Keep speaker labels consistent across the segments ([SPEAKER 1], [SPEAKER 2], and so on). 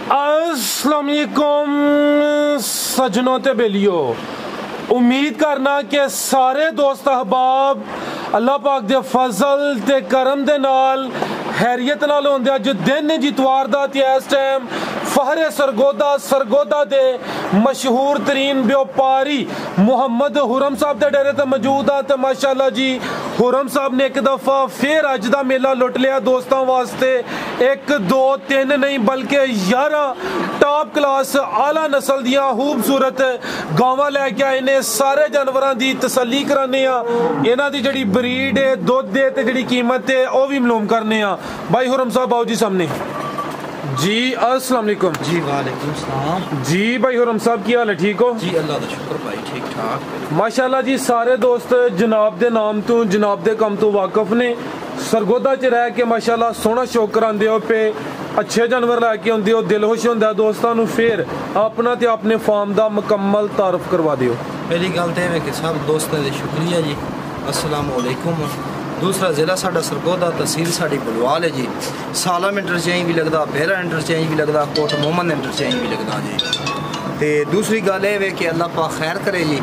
[SPEAKER 1] अस्सलाम वालेकुम सजनों ते बेलियो, उम्मीद करना कि सारे दोस्त अहबाब अल्लाह पाक दे फजल ते करम दे नाल हैरियत नाल होंदे। अज दिन जितवार दा ते इस टाइम फहरे सरगोदा दे मशहूर तरीन व्यापारी मुहम्मद हुरम साहब दे डेरे ते मौजूद आ ते माशाअल्लाह जी हुरम साहब ने एक दफा फिर अज दा मेला लुट लिया दोस्तों वास्ते। 1 2 3 नहीं बल्कि 11 टॉप क्लास आला नस्ल दियां खूबसूरत गावां लैके आए ने। सारे जानवरां दी तसल्ली कराने आ, इन्हां दी जिहड़ी ब्रीड है, दुध है ते जिहड़ी कीमत है वो भी मालूम करने आ। भाई हुरम साहब आओ जी सामने जी। अस्सलाम वालेकुम
[SPEAKER 2] जी। वालेकुम सलाम
[SPEAKER 1] जी। भाई हुरम साहब की हाल है, ठीक हो
[SPEAKER 2] जी? अल्लाह दा शुक्र भाई, ठीक ठाक
[SPEAKER 1] माशाअल्लाह जी। सारे दोस्त जनाब दे नाम तो जनाब दे कम तो वाकफ ने। सरगोदा च रह के माशाअल्लाह सोहना शौक करांदे हो पे, अच्छे जानवर लैके आउंदे हो, दिल खुश होंदा दोस्तां नूं। फिर अपना ते अपने फार्म दा मुकम्मल तारफ करवा दिओ।
[SPEAKER 2] पहली गल तो है कि सब दोस्तों का शुक्रिया जी, अस्सलाम वालेकुम। दूसरा ज़िला साडा सरगोदा, तहसील साडी बुलवाल है जी। सालम इंटरचेंज भी लगता, बेहरा इंटरचेंज भी लगता, कोट मोहम्मद इंटरचेंज भी लगता जी। तो दूसरी गल है कि अल्लाह पाक खैर करे जी।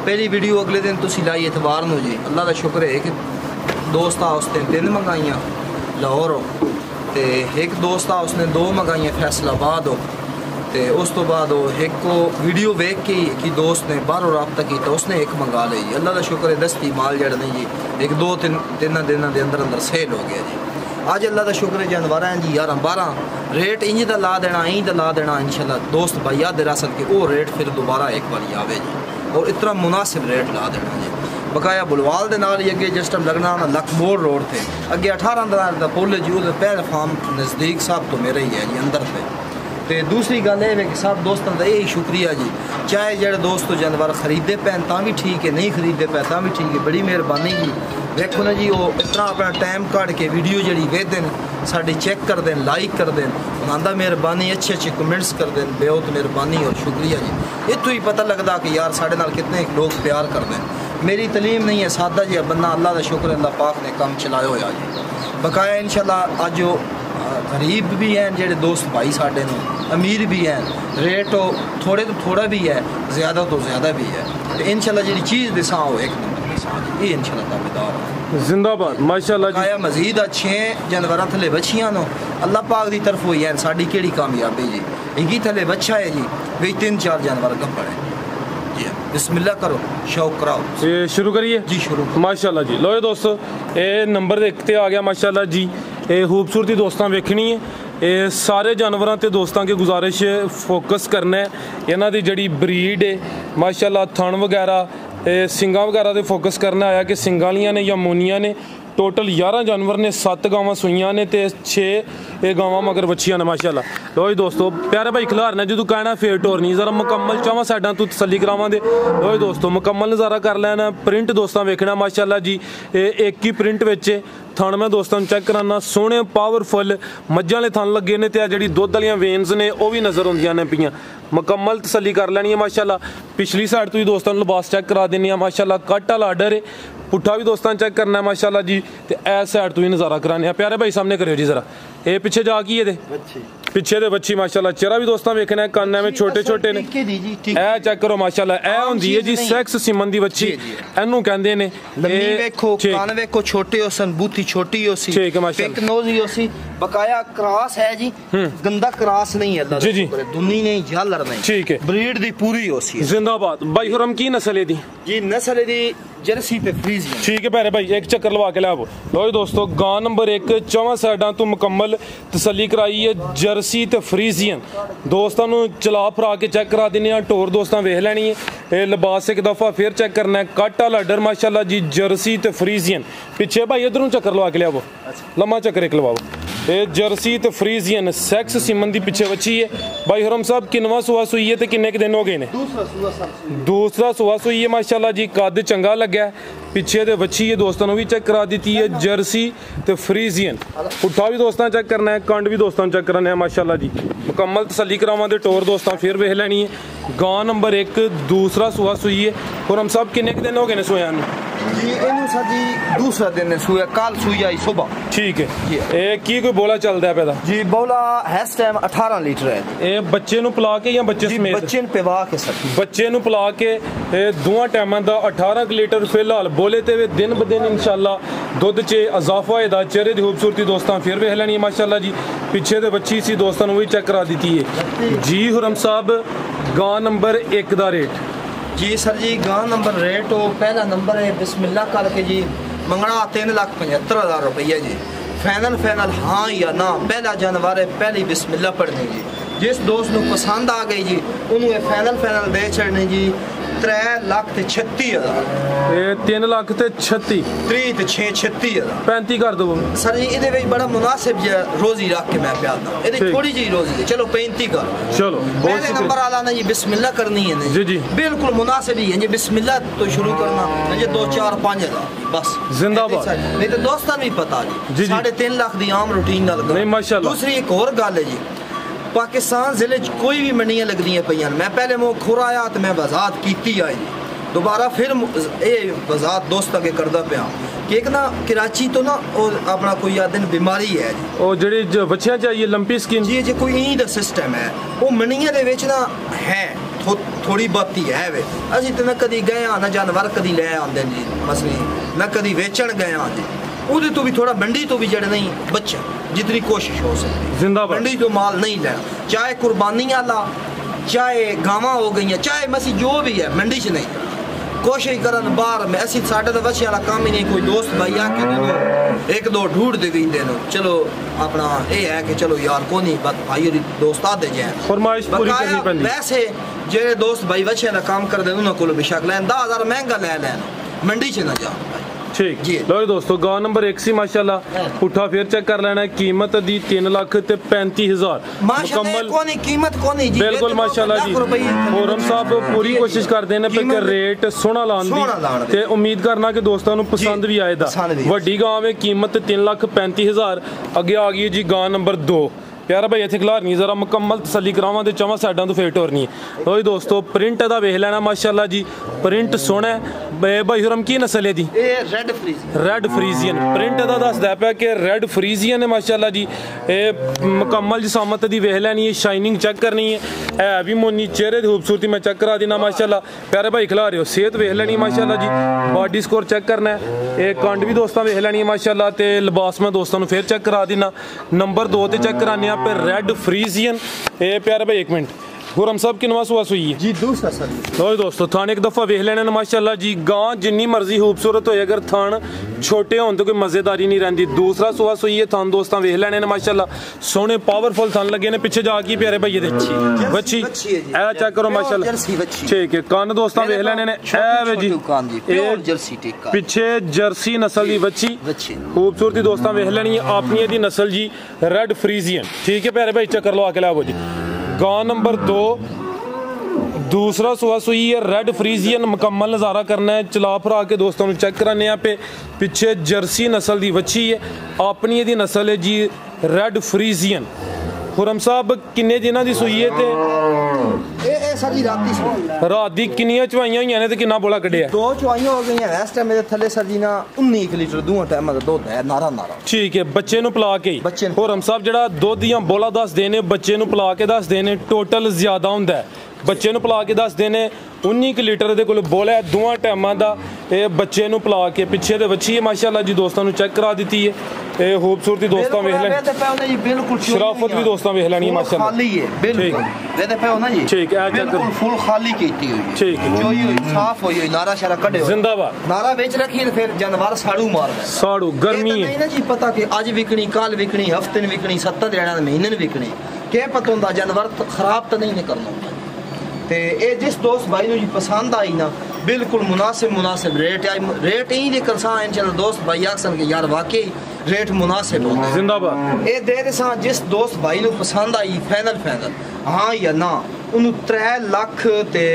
[SPEAKER 2] पहली वीडियो अगले दिन तुसी लाई इतवार नूं जी, अल्लाह का शुक्र है कि दोस्त आ उसने 3 मंगाइयाँ लाहौर, तो एक दोस्त आ उसने 2 मंगाइयाँ फैसलाबाद हो, तो उस तो बाद एक वीडियो वेख के कि दोस्त ने बाहरों रब्ता किया उसने 1 मंगा ली। अल्लाह का शुक्र है दस्ती माल जड़ नहीं जी, 1 2 3 दिनों के अंदर सेल हो गया जी। अज अल्लाह का शुक्र है जानवर हैं जी 11-12 रेट इंज का ला देना, इंज का ला देना इंशाल्लाह। दोस्त भैया दे रसल के वो रेट फिर दोबारा एक बार आवे जी, और इतना मुनासिब रेट ला देना जी। बकाया बुलवाल के नाल ही अगे जिस टाइम लगना होना लखमोर रोड थे अगे 18 का पुल जी, वो पहले फार्म नज़दीक साहब तो मेरा ही है जी अंदर पे। तो दूसरी गल है कि सब दोस्तों का यही शुक्रिया जी, चाहे जो दोस्त जानवर खरीदे पैन ता भी ठीक है, नहीं खरीदे पै ता भी ठीक है, बड़ी मेहरबानी जी। देखो ना जी वो इतना अपना टाइम कढ़ के वीडियो जी वेखते हैं, साड़ी चेक कर दें, लाइक कर दें, उन्होंने मेहरबानी, अच्छे अच्छे कमेंट्स कर दें, बहुत मेहरबानी और शुक्रिया जी। इतों ही पता लगता कि यार साढ़े नाल कितने लोग प्यार कर दें। मेरी तलीम नहीं है, सादा जी बंदा, अल्लाह का शुक्र है अल्लाह पाक ने काम चलाया होया जी। बकाया इंशाल्लाह अज गरीब भी हैं जेडे दोस्त भाई साढ़े नूं, अमीर भी हैं, रेट थोड़े तो थोड़ा भी है, ज़्यादा तो ज़्यादा भी है। तो इंशाल्लाह जी चीज़ दिसा हो एक नंबर दिसा जी, ये इंशाल्लाह दावेदार
[SPEAKER 1] जिंदाबाद माशाअल्लाह जी।
[SPEAKER 2] आया मजीद अच्छे जानवर थले बच्चियां नो अल्लाह पाक की तरफ हुई है, साड़ी केड़ी कामयाबी जी। इनकी थले बच्चा है जी, वे 3-4 जानवर गब्बर है जी। बिस्मिल्लाह करो, शौक कराओ,
[SPEAKER 1] ये शुरू करिए
[SPEAKER 2] जी। शुरू
[SPEAKER 1] माशाअल्लाह जी। लो दोस्तों ये नंबर देखते आ गया माशाअल्लाह जी। ये खूबसूरती दोस्तां वेखनी है, ये सारे जानवरों ते दोस्तों की गुजारिश फोकस करना है। इन्हां दी जड़ी ब्रीड है माशाअल्लाह, थन वगैरह सिंगा वगैरह ते फोकस करना आया कि सिंगा वालियां ने या मोनियां ने। टोटल 11 जानवर ने, 7 गावां सुइयां ने ते 6 गावां मगर बच्चियां ने माशाअल्लाह। लो जी दोस्तों प्यारे भाई खिलारना जो तू कहना फेर टोरनी जरा मुकम्मल चावां साइडां तू तसल्ली करावां दे। लो जी दोस्तों मुकम्मल नज़ारा कर लेना, प्रिंट दोस्तां वेखना माशाअल्लाह जी। एक ही प्रिंट विच थन मैं दोस्तों चेक कराना, सोहने पावरफुल मज्जां वाले थन लगे ने, ते जिहड़ी दुध वालियां वेन्स ने वो भी नज़र आउंदियां ने पियां। मुकम्मल तसल्ली कर लैनी है माशाअल्लाह। पिछली साइड तो ही दोस्तों लिबास चेक करा देनी है माशाअल्लाह, कट वाला आर्डर है। पुट्ठा भी दोस्तों चेक करना है माशाअल्लाह जी, तो इस साइड तो ही नज़ारा कराने। प्यारे भाई सामने करियो जी जरा, ये पिछे जा की है पिछे दे बच्ची माशाअल्लाह। चेहरा भी दोस्तों वेखना है, कान में छोटे छोटे ने, ए चेक करो माशाअल्लाह। ए हुंदी है जी सेक्स सिमन दी बच्ची, एनू कहंदे ने।
[SPEAKER 2] लम्मी वेखो, कान वेखो छोटे होसन, बूथी छोटी होसी,
[SPEAKER 1] ठीक है माशाअल्लाह,
[SPEAKER 2] पिक नोज होसी। बकाया क्रॉस है जी, गंदा क्रॉस नहीं है
[SPEAKER 1] जी जी,
[SPEAKER 2] दुनी नहीं, झालर नहीं, ठीक है, ब्रीड दी पूरी होसी।
[SPEAKER 1] जिंदाबाद। भाई हुरम की नस्ल है दी
[SPEAKER 2] जी? नस्ल दी जर्सी ते फ्रीजियन,
[SPEAKER 1] ठीक है प्यारे भाई, एक चक्कर लवा के लाओ। लो दोस्तों गां नंबर 1 चौवां साइडां तो मुकम्मल तसल्ली कराई है, जर्सी ते फ्रीजियन। दोस्तों नूं चला फरा के चेक करा देने, टोर दोस्तां वेख लैनी है। ये लिबास एक दफ़ा फिर चेक करना है, कट वाला आर्डर माशाअल्लाह जी, जर्सी ते फ्रीजियन। पिछे भाई इधरों चक्कर लवा के लियाओ, लम्मा चक्कर एक लवाओ। ये जर्सी ते फ्रीजियन सेक्स सिमन दी पिछे बच्ची है। भाई हुरम साहब किनवा सुआ सुई है, किन्ने के दिन हो गए ने? दूसरा सुआ सुई है माशाअल्लाह जी, कद चंगा लगा है। पिछे दे बच्ची है दोस्तों भी चेक करा दी है, जर्सी ते फ्रीजियन। पुट्ठा भी दोस्तों चेक करना है, कंड भी दोस्तों चेक कराने है माशाअल्लाह जी। मुकम्मल तसल्ली करावां दे, टोर दोस्तों फिर वेख लैनी है। गां नंबर 1 दूसरा सुआ सुई है। हुरम साहब किन्ने के दिन हो गए ने सोया नूं?
[SPEAKER 2] जी ਇਹਨੂੰ ਸਰ ਜੀ दूसरा दिन है सूया कल सूई आई सुबह
[SPEAKER 1] ठीक है
[SPEAKER 2] जी।
[SPEAKER 1] ਇਹ ਕੀ ਕੋਈ ਬੋਲਾ ਚੱਲਦਾ ਪਿਆ ਦਾ
[SPEAKER 2] जी बौला है इस टाइम 18 लीटर है
[SPEAKER 1] ਇਹ ਬੱਚੇ ਨੂੰ ਪਿਲਾ ਕੇ ਜਾਂ ਬੱਚੇ
[SPEAKER 2] जी
[SPEAKER 1] ਸਮੇਤ
[SPEAKER 2] बच्चे ने पिवा के सर
[SPEAKER 1] ਬੱਚੇ ਨੂੰ ਪਿਲਾ ਕੇ ਇਹ ਦੋਵਾਂ ਟਾਈਮਾਂ ਦਾ 18 ਕੁ ਲੀਟਰ ਫਿਲਹਾਲ ਬੋਲੇ ਤੇ ਵੀ ਦਿਨ ਬ ਦਿਨ ਇਨਸ਼ਾਅੱਲਾ ਦੁੱਧ 'ਚ ਇਜ਼ਾਫਾ ਹੋਏਦਾ ਚਿਹਰੇ ਦੀ ਖੂਬਸੂਰਤੀ ਦੋਸਤਾਂ ਫਿਰ ਵੇਖ ਲੈਣੀ ਹੈ ਮਾਸ਼ਾਅੱਲਾ ਜੀ ਪਿੱਛੇ ਤੇ ਬੱਚੀ ਸੀ ਦੋਸਤਾਂ ਨੂੰ ਵੀ ਚੈੱਕ ਕਰਾ ਦਿੱਤੀ ਹੈ ਜੀ ਹੁਰਮ ਸਾਹਿਬ ਗਾਂ ਨੰਬਰ 1 ਦਾ ਰੇਟ
[SPEAKER 2] जी सर जी गां नंबर रेट हो पहला नंबर है बिस्मिल्लाह करके जी मंगना 3,75,000 रुपया जी फाइनल हाँ या ना पहला जानवर है पहली बिस्मिल्लाह पढ़नी जी जिस दोस्त को पसंद आ गई जी उन्होंने फाइनल दे छड़ने जी 3,36,000
[SPEAKER 1] ਇਹ 3 ਲੱਖ ਤੇ 36
[SPEAKER 2] 36,000
[SPEAKER 1] 35 ਕਰ ਦੋ
[SPEAKER 2] सर जी ये बड़ा मुनासिब जो रोजी रख के मैं प्यादा ये
[SPEAKER 1] ठीक।
[SPEAKER 2] थोड़ी जी रोजी है चलो 35 कर
[SPEAKER 1] ਚਲੋ ਬਹੁਤ
[SPEAKER 2] पहले नंबर
[SPEAKER 1] ਸ਼ੁਕਰੀਆ
[SPEAKER 2] आला ना जी बिस्मिल्लाह करनी है ना
[SPEAKER 1] जी, जी।
[SPEAKER 2] बिल्कुल मुनासिब ही है जी बिस्मिल्लाह तो शुरू करना जी 2 4 5 हज़ार बस
[SPEAKER 1] जिंदाबाद।
[SPEAKER 2] नहीं तो दोस्तों भी पता
[SPEAKER 1] जी,
[SPEAKER 2] जी
[SPEAKER 1] जी।
[SPEAKER 2] 3.5 लाख की आम रूटीन नाल
[SPEAKER 1] नहीं, माशाअल्लाह।
[SPEAKER 2] दूसरी एक और गल है जी पाकिस्तान जिले च कोई भी मंडियां लगदियां पईयां मैं पहले मुंह खुराया तो मैं वजात कीती आई दोबारा फिर ये वजात दोस्त अगे करदा पिया कि एक ना कराची तो ना और अपना कोई दिन बीमारी है जी
[SPEAKER 1] ਉਹ ਜਿਹੜੀ ਬੱਚਿਆਂ ਚਾਹੀਏ ਲੰਪੀ ਸਕਿਨ
[SPEAKER 2] जी जी कोई इंज दा सिस्टम है वो मंडियां दे विच ना है थोड़ी बात ही है वे ਅਸੀਂ ਤੇ ਨਾ ਕਦੀ ਗਏ ਆ ਨਾ ਜਾਨਵਰ ਕਦੀ ਲੈ ਆਉਂਦੇ ਜੀ ਮਸਲੀ ਨਾ ਕਦੀ ਵੇਚਣ ਗਏ ਆ ਜੀ ਉਹਦੇ ਤੋਂ ਵੀ ਥੋੜਾ ਮੰਡੀ ਤੋਂ ਵੀ ਜੜ ਨਹੀਂ ਬੱਚਾ ਜਿਤਨੀ ਕੋਸ਼ਿਸ਼ ਹੋ ਸਕਦੀ
[SPEAKER 1] ਜ਼ਿੰਦਾਬਾਦ
[SPEAKER 2] ਮੰਡੀ ਤੋਂ ਮਾਲ नहीं लेना चाहे कुर्बानी वाला चाहे गावां हो गई चाहे मसी जो भी है मंडी च नहीं कोशिश करन बाहर में असि साडे दा वछे वाला काम ही नहीं कोई दोस्त भाई आके दे एक दो ढूंढ दे भी देनो चलो अपना ये है कि चलो यार को नहीं बात भाई और दोस्त आ दे जाए
[SPEAKER 1] फरमाइश पूरी करनी पैंदी
[SPEAKER 2] वैसे जेड़े दोस्त भाई वछे वाला काम कर दे उन्हां कोल बेशक लैन 10,000 महंगा ले लैन मंडी च ना जा
[SPEAKER 1] ਠੀਕ
[SPEAKER 2] ਜੀ।
[SPEAKER 1] ਲੋ ਜੀ ਦੋਸਤੋ ਗਾਂ ਨੰਬਰ 1 ਸੀ ਮਾਸ਼ਾਅੱਲਾ ਪੁੱਠਾ ਫੇਰ ਚੈੱਕ ਕਰ ਲੈਣਾ ਕੀਮਤ ਦੀ 3 ਲੱਖ ਤੇ 35,000
[SPEAKER 2] माशाल्लाह कोनी कीमत कोनी जी
[SPEAKER 1] ਬਿਲਕੁਲ ਮਾਸ਼ਾਅੱਲਾ ਜੀ ਹੋਰਮ ਸਾਹਿਬ ਪੂਰੀ ਕੋਸ਼ਿਸ਼ ਕਰਦੇ ਨੇ ਕਿ ਰੇਟ ਸੋਹਣਾ ਲਾਉਣ ਦੀ ਤੇ ਉਮੀਦ ਕਰਨਾ ਕਿ ਦੋਸਤਾਂ ਨੂੰ ਪਸੰਦ ਵੀ ਆਏਗਾ ਵੱਡੀ ਗਾਂ ਹੈ ਕੀਮਤ 3,35,000 ਅੱਗੇ ਆ ਗਈ ਜੀ ਗਾਂ ਨੰਬਰ 2 ਪਿਆਰਾ ਭਾਈ ਇੱਥੇ ਖਿਲਾਰ ਨਹੀਂ ਜ਼ਰਾ ਮੁਕੰਮਲ ਤਸੱਲੀ ਕਰਾਵਾਂ ਤੇ ਚਾਵਾਂ ਸਾਈਡਾਂ ਤੋਂ ਫੇਰ ਟੋਰਨੀ ਹੈ ਲੋ ਜੀ ਦੋਸਤੋ ਪ੍ਰਿੰਟ ਇਹਦਾ ਵੇਖ ਲੈਣਾ ਮਾਸ਼ਾਅੱਲਾ ਜੀ ਪ੍ਰਿੰਟ ਸੋਹਣਾ ਹੈ ਭਾਈ ਹੁਰਮ ਕੀ ਨਸਲ ਹੈ ਦੀ
[SPEAKER 2] ਇਹ ਰੈੱਡ
[SPEAKER 1] ਫਰੀਜ਼ੀਅਨ ਪ੍ਰਿੰਟ ਇਹਦਾ ਦੱਸਦਾ ਪਿਆ ਕਿ ਰੈੱਡ ਫਰੀਜ਼ੀਅਨ ਹੈ ਮਾਸ਼ਾਅੱਲਾ ਜੀ ਇਹ ਮੁਕੰਮਲ ਜਿਸਾਮਤ ਦੀ ਵੇਖ ਲੈਣੀ ਹੈ ਸ਼ਾਈਨਿੰਗ ਚੈੱਕ ਕਰਨੀ ਹੈ ਵੀ ਮੋਨੀ ਚਿਹਰੇ ਦੀ ਖੂਬਸੂਰਤੀ ਮੈਂ ਚੈੱਕ ਕਰਾ ਦੇਣਾ ਮਾਸ਼ਾਅੱਲਾ ਪਿਆਰੇ ਭਾਈ ਖਿਲਾ ਰਹੇ ਹੋ ਸਿਹਤ ਵੇਖ ਲੈਣੀ ਮਾਸ਼ਾਅੱਲਾ ਜੀ ਬਾਡੀ ਸਕੋਰ ਚੈੱਕ ਕਰਨਾ ਹੈ ਇਹ ਕੰਡ ਵੀ ਦੋਸਤਾਂ ਵੇਖ ਲੈਣੀ ਹੈ ਮਾਸ਼ਾਅੱਲਾ ਤੇ ਲਿਬਾਸ ਮੈਂ ਦੋਸਤਾਂ ਨੂੰ ਫੇਰ ਚੈੱਕ ਕਰਾ ਦੇਣਾ ਨੰਬਰ 2 ਤੇ ਚੈੱਕ ਕਰਾਨੇ ਆ पे रेड फ्रीजियन ए प्यारे भाई 1 मिनट हुरम साहब की नवा सुआ सुई है
[SPEAKER 2] जी दूसरा सर
[SPEAKER 1] लो दोस्तों थान एक दफ़ा वेख लेना माशाअल्लाह जी गां जिन्नी मर्जी खूबसूरत हो अगर थान छोटे होने तो कोई मज़ेदारी नहीं रहती दूसरा सुआ सुई है थान दोस्तों वेख लेने माशाअल्लाह सोने पावरफुल थान लगे ने पीछे जाके प्यारे भाई बच्ची ए चेक करो माशाअल्लाह ठीक है कान दोस्तों वेख लेने ने ए जी पीछे जर्सी नस्ल की बच्ची खूबसूरती दोस्तों वेख लेनी अपनी दी नस्ल जी रेड फ्रीजियन ठीक है प्यारे भाई चक्कर लो आके लाओ जी गां नंबर 2 दूसरा सुआ सुई है रेड फ्रीजियन मुकम्मल नज़ारा करना है चला फिरा के दोस्तों को चेक कराने पे पीछे जर्सी नस्ल की बच्ची है अपनी दी नस्ल है जी रेड फ्रीजियन हुरम साहब किन्ने दिनां दी सूई है ते
[SPEAKER 2] सर जी
[SPEAKER 1] रात दी किन्नियां चवाइयां होईयां ने ते किन्ना बोला कड्ढिया
[SPEAKER 2] 2 चवाइयां हो गईयां इस टाइम मेरे थल्ले सर जी ना 19 लीटर दूं टाइम दा दुध है नारा
[SPEAKER 1] ठीक है बच्चे नु पिला के हुरम साहब जेड़ा दुध दियां बोला दस देने बच्चे नु पिला के दस देने टोटल ज्यादा हुंदा है बच्चे नु पिला के दस देने 19 लीटर दे कोल बोला है दोवां टाइमां दा ਇਹ ਬੱਚੇ ਨੂੰ ਪਿਲਾ ਕੇ ਪਿੱਛੇ ਦੇ ਬੱਚੀ ਹੈ ਮਾਸ਼ਾਅੱਲਾ ਜੀ ਦੋਸਤਾਂ ਨੂੰ ਚੈੱਕ ਕਰਾ ਦਿੱਤੀ ਹੈ ਇਹ ਖੂਬਸੂਰਤੀ ਦੋਸਤਾਂ ਵੇਖ ਲੈ
[SPEAKER 2] ਬਿਲਕੁਲ
[SPEAKER 1] ਸ਼ਰਾਫਤ ਵੀ ਦੋਸਤਾਂ ਵੇਖ ਲੈਣੀ ਮਾਸ਼ਾਅੱਲਾ
[SPEAKER 2] ਖਾਲੀ ਹੈ ਬਿਲਕੁਲ ਇਹਦੇ ਪੈ ਹੋਣਾ ਜੀ
[SPEAKER 1] ਠੀਕ ਹੈ
[SPEAKER 2] ਬਿਲਕੁਲ ਫੁੱਲ ਖਾਲੀ ਕੀਤੀ ਹੋਈ ਹੈ
[SPEAKER 1] ਠੀਕ ਹੈ
[SPEAKER 2] ਚੋਈ ਹੋਈ ਸਾਫ਼ ਹੋਈ ਹੋਈ ਨਾਰਾ ਸ਼ਰਾ ਕੱਢੇ ਹੋਏ
[SPEAKER 1] ਜ਼ਿੰਦਾਬਾਦ
[SPEAKER 2] ਨਾਰਾ ਵਿੱਚ ਰੱਖੀ ਫਿਰ ਜਾਨਵਰ ਸਾੜੂ ਮਾਰਦਾ
[SPEAKER 1] ਸਾੜੂ ਗਰਮੀ ਹੈ
[SPEAKER 2] ਨਹੀਂ ਨਾ ਜੀ ਪਤਾ ਕਿ ਅੱਜ ਵਿਕਣੀ ਕੱਲ ਵਿਕਣੀ ਹਫਤੇ ਨੂੰ ਵਿਕਣੀ 7 ਦਿਨਾਂ ਦੇ ਮਹੀਨੇ ਨੂੰ ਵਿਕਣੀ ਕੀ ਪਤਾ ਹੁੰਦਾ ਜਾਨਵਰ ਖਰਾਬ ਤਾਂ ਨਹੀਂ ਕਰਨਾ ਤੇ ਇਹ ਜਿਸ ਦੋਸਤ ਭਾਈ ਨੂੰ ਜੀ ਪਸੰਦ ਆਈ ਨਾ बिल्कुल मुनासिब रेट ही लेकर सा इंशाल्लाह दोस्त भाई आखसन के यार वाकई रेट मुनासिब होंगे
[SPEAKER 1] जिंदाबाद
[SPEAKER 2] ए दे सा जिस दोस्त भाई नु पसंद आई फाइनल हाँ या ना उन्हें 3 लाख ते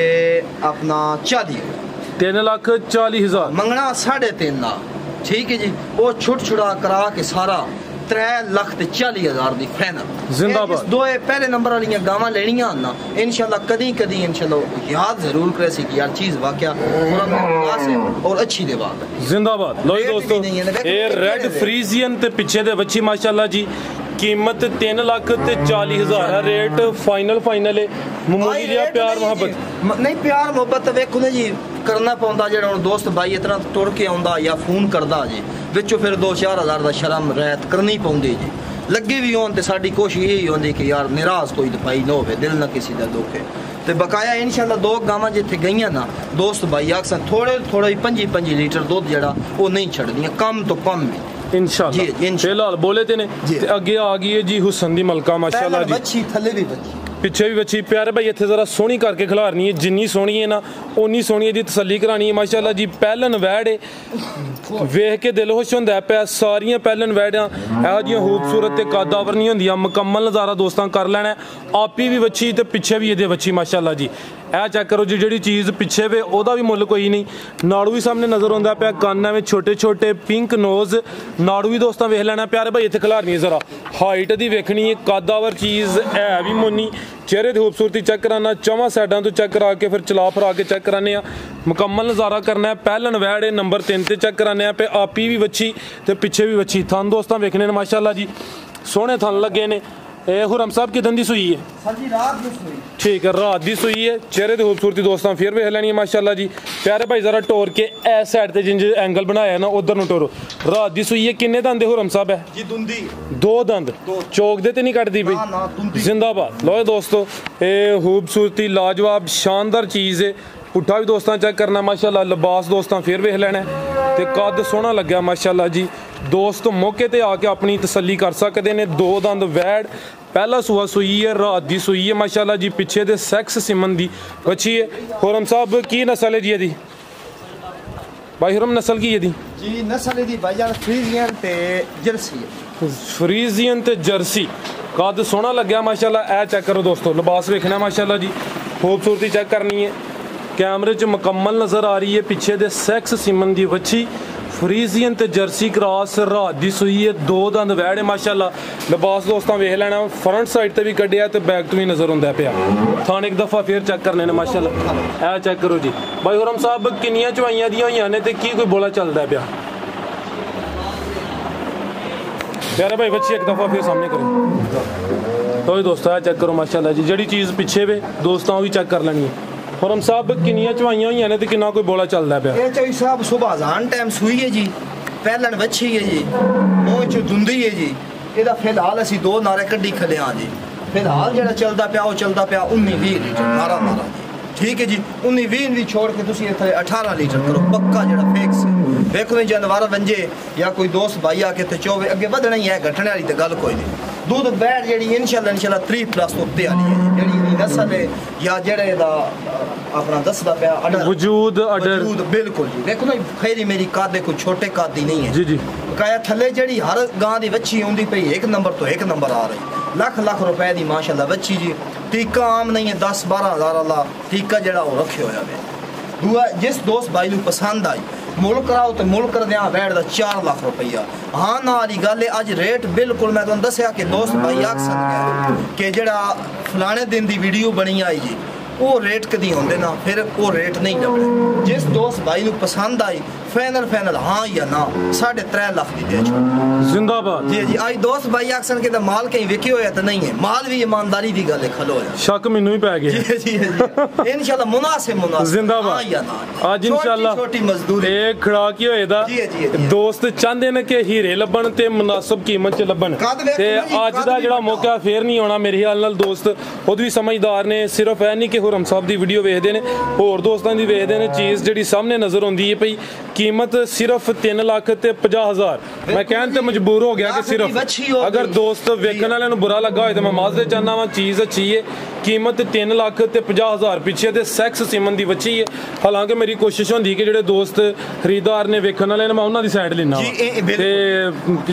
[SPEAKER 2] अपना
[SPEAKER 1] 3,40,000
[SPEAKER 2] मंगना 3.5 लाख ठीक है जी वो छुट छुड़ा करा के सारा 3,40,000 ਦੀ ਫਾਈਨਲ
[SPEAKER 1] ਜ਼ਿੰਦਾਬਾਦ।
[SPEAKER 2] ਦੋਏ ਪਹਿਲੇ ਨੰਬਰ ਵਾਲੀਆਂ ਗਾਵਾਂ ਲੈਣੀਆਂ ਹਨ ਨਾ इंशाल्लाह कदी कदी इंशाल्लाह याद जरूर करे सी कि यार चीज वाकया और अच्छी दे बात
[SPEAKER 1] जिंदाबाद। लो जी दोस्तों ये रेड फ्रीजियन ते पिछे दे बच्ची माशाल्लाह जी कीमत 3,40,000 है रेट फाइनल है मामूली जिहा प्यार मोहब्बत
[SPEAKER 2] नहीं प्यार मोहब्बत वेखो ना जी करना पौंदा जेड़ा हुण दोस्त भाई इतना तुर के आउंदा या फोन करदा जी विचों फिर 2-4 हज़ार दा शर्म रहत करनी पौंदी जी लगे भी होन ते साडी कोशिश यही होंदी कि यार निराश कोई दफाई ना होवे दिल ना किसी दा दुख है ते बकाया इंशाल्लाह 2 गावां जिथे गईयां ना दोस्त भाई अक्सर थोड़े 5 लीटर दूध जेड़ा वो नहीं छड़दियां कम तो कम में
[SPEAKER 1] इंशाल्लाह फिलहाल बोले ते ने ते अगे आ गई है जी हुसन दी मलका माशाल्लाह जी
[SPEAKER 2] बच्ची थले भी बच्ची
[SPEAKER 1] पिछे भी बच्ची प्यारे भाई इतने जरा सोहनी करके खिलारनी है जिन्नी सोहनी है ना उन्नी सोहनी है जी तसल्ली करानी है माशाल्लाह जी पहलन वैड है वेख के दिल खुश होंदा है सारियां पहलन वैडां इहो जिहियां खूबसूरत ते कदावर नहीं होंदियां मुकम्मल नज़ारा दोस्तां कर लेना आपी भी बच्ची ते पिछे भी ये बच्ची माशाल्लाह जी चेक करो जी जी चीज़ पिछे वे ओदा भी मुल कोई नहीं नाड़ू भी सामने नज़र आता पाया काना में छोटे छोटे पिंक नोज नाड़ू भी दोस्तों वेख लेना प्यारे भाई इतने खिलारनी है जरा हाइट की वेखनी है कदावर चीज़ है भी मुन्नी चेहरे की खूबसूरती चेक कराना चौवां साइडों तो चेक करा के फिर चला फिरा के चेक कराने मुकम्मल नज़ारा करना है पहलन वैड नंबर 3 ते चेक कराने पे आपी भी बच्ची तो पिछे भी बच्ची थन दोस्तों वेखने ने माशाल्लाह जी सोहने थन लगे ने हुरम साहब कितन दी सूई है
[SPEAKER 2] सर जी रात दी सूई
[SPEAKER 1] ठीक है रात दी सूई है चेहरे की खूबसूरती दोस्तों फिर वेख लैनी है माशाल्लाह जी प्यारे भाई जरा टोर के इस साइड से जिंज एंगल बनाया ना उधर टोरो रात दी सूई है किन्ने दंद हुरम साहब है
[SPEAKER 2] जी दुंदी
[SPEAKER 1] 2 दंद चौक दे ते नहीं कटदी भाई जिंदाबाद लो दोस्तों ये खूबसूरती लाजवाब शानदार चीज़ है पुट्ठा भी दोस्तों चेक करना माशाल्लाह लिबास दोस्तों फिर वेख लेना ते कद सोहना लग्या माशाल्लाह जी दोस्त मौके ते आके अपनी तसल्ली कर सकते हैं 2 दंद वैड पहला सूआ सूई है रात दी सूई है माशाल्लाह जी पिछे दे सैक्स सिमन दी बच्ची है हुरम साहब की नस्ल है जी यदी भाई हुरम नस्ल की यदी
[SPEAKER 2] जी नस्ल दी भाईजान फ्रीजियन ते जर्सी
[SPEAKER 1] फ्रीजियन ते जर्सी कद सोहना लग्या माशाल्लाह ए चेक करो दोस्तों लिबास वेखना माशाल्लाह जी खूबसूरती चेक करनी है कैमरे च मुकम्मल नज़र आ रही है पिछे दे सैक्स सिमन दी बच्ची फ्रीजियन ते जर्सी क्रॉस रात दी सूई है 2 दंद वैड है माशाल्लाह लिबास दोस्तों वेख लेना फ्रंट साइड ते भी कड्डिया ते बैक तो भी नज़र आंदा पिया थान एक दफ़ा फिर चेक करने ने माशाल्लाह ए चेक करो जी भाई हुरम साहब किन्नियां चवाइयां दियां होईयां ने ते की कोई बोला चलदा पिया प्यारे भाई बच्ची एक दफ़ा फिर सामने करो तो दोस्तों चेक करो माशाल्लाह जी जी चीज़ पिछे वे दोस्तों भी चेक कर लेनी है हुरम साहब किन्नियां चवाइयां होईयां ने ते किन्ना कोई बोला चलदा पिया
[SPEAKER 2] ये चोई साहब सुबह अज़ान टाइम सूई है जी पहलन बच्ची है जी मूंह च दुंदी है जी ਇਹਦਾ ਫਿਲਹਾਲ ਅਸੀਂ 2 ਨਾਰੇ ਕੱਢੀ ਖਲਿਆ ਜੀ ਫਿਲਹਾਲ ਜਿਹੜਾ ਚੱਲਦਾ ਪਿਆ ਉਹ ਚੱਲਦਾ ਪਿਆ 19-20 ਲੀਟਰ ਨਾਰਾ ਠੀਕ ਹੈ ਜੀ 19-20 ਵੀ ਛੋੜ ਕੇ ਤੁਸੀਂ ਇੱਥੇ 18 ਲੀਟਰ ਕਰੋ ਪੱਕਾ ਜਿਹੜਾ ਫਿਕਸ ਵੇਖੋ ਜਾਨਵਰ ਵੰਜੇ ਜਾਂ ਕੋਈ ਦੋਸਤ ਭਾਈ ਆ ਕੇ ਤੇ ਚੋਵੇ ਅੱਗੇ ਵਧਣਾ ਹੀ ਹੈ ਘਟਣ ਵਾਲੀ ਤੇ ਗੱਲ ਕੋਈ ਨਹੀਂ दूध बैठ जी इंशाल्लाह 3+ उत्ते वाली है जी नस्ल है या जेड़े दा अपना दसदा पिया अडर
[SPEAKER 1] वजूद
[SPEAKER 2] बिल्कुल जी देखो ना खैरी मेरी काद देखो छोटे काद दी नहीं है
[SPEAKER 1] जी जी
[SPEAKER 2] काया थले जेड़ी हर गां दी बच्ची आउंदी पई 1 नंबर तो 1 नंबर आ रही लाख रुपए दी माशाल्लाह बच्ची जी टीका आम नहीं है 10-12 हज़ार वाला टीका जेड़ा वो रखे होया वे दूआ जिस दोस्त भाई नूं पसंद आई मुल कराओ तो मुल कर दिया बैठ दा 4 लाख रुपया हाँ ना वाली गल है अज रेट बिल्कुल मैं तुहानूं दस्सिया कि दोस्त भाई आख सकते कि जेड़ा फलाने दिन दी वीडियो बनी आई जी वो रेट कदी होंदे ना फिर वो रेट नहीं लभने जिस दोस्त भाई नूं पसंद आई फाइनल हाँ या ना 3.5 लाख दी दे
[SPEAKER 1] जिंदाबाद
[SPEAKER 2] जी जी आज दोस्त भाई आखसन के माल कहीं विके होया तो नहीं है माल भी ईमानदारी दी गल है खलो
[SPEAKER 1] शक मैनू ही पै गया
[SPEAKER 2] जी जी इंशाल्लाह मुनासिब
[SPEAKER 1] जिंदाबाद
[SPEAKER 2] हाँ या ना
[SPEAKER 1] आज इंशाल्लाह
[SPEAKER 2] छोटी मजदूरी
[SPEAKER 1] एक खड़ाकी होएदा दोस्त चाहते ने कि हीरे लभन ते मुनासिब कीमत च लभन ते अज दा जेड़ा मौका फिर नहीं आना मेरे ख्याल नाल दोस्त खुद भी समझदार ने सिर्फ ऐ नहीं कि हुरम साहब दी वीडियो वेखदे ने होर दोस्तां दी वेखदे ने चीज़ जेड़ी सामने नज़र आउंदी है पई कीमत सिर्फ 3,50,000 मैं कहन ते मजबूर हो गया कि सिर्फ अगर दोस्त वेखण वाले नूं बुरा लगा होए तो मैं माजरे चाहना वा चीज़ अच्छी है कीमत 3,50,000 पिछे ते सैक्स सीमन दी बच्ची है। हालांकि मेरी कोशिश होंदी कि जेह्ड़े दोस्त खरीददार ने वेखण वाले ने मैं उन्हां दी साइड लेना ते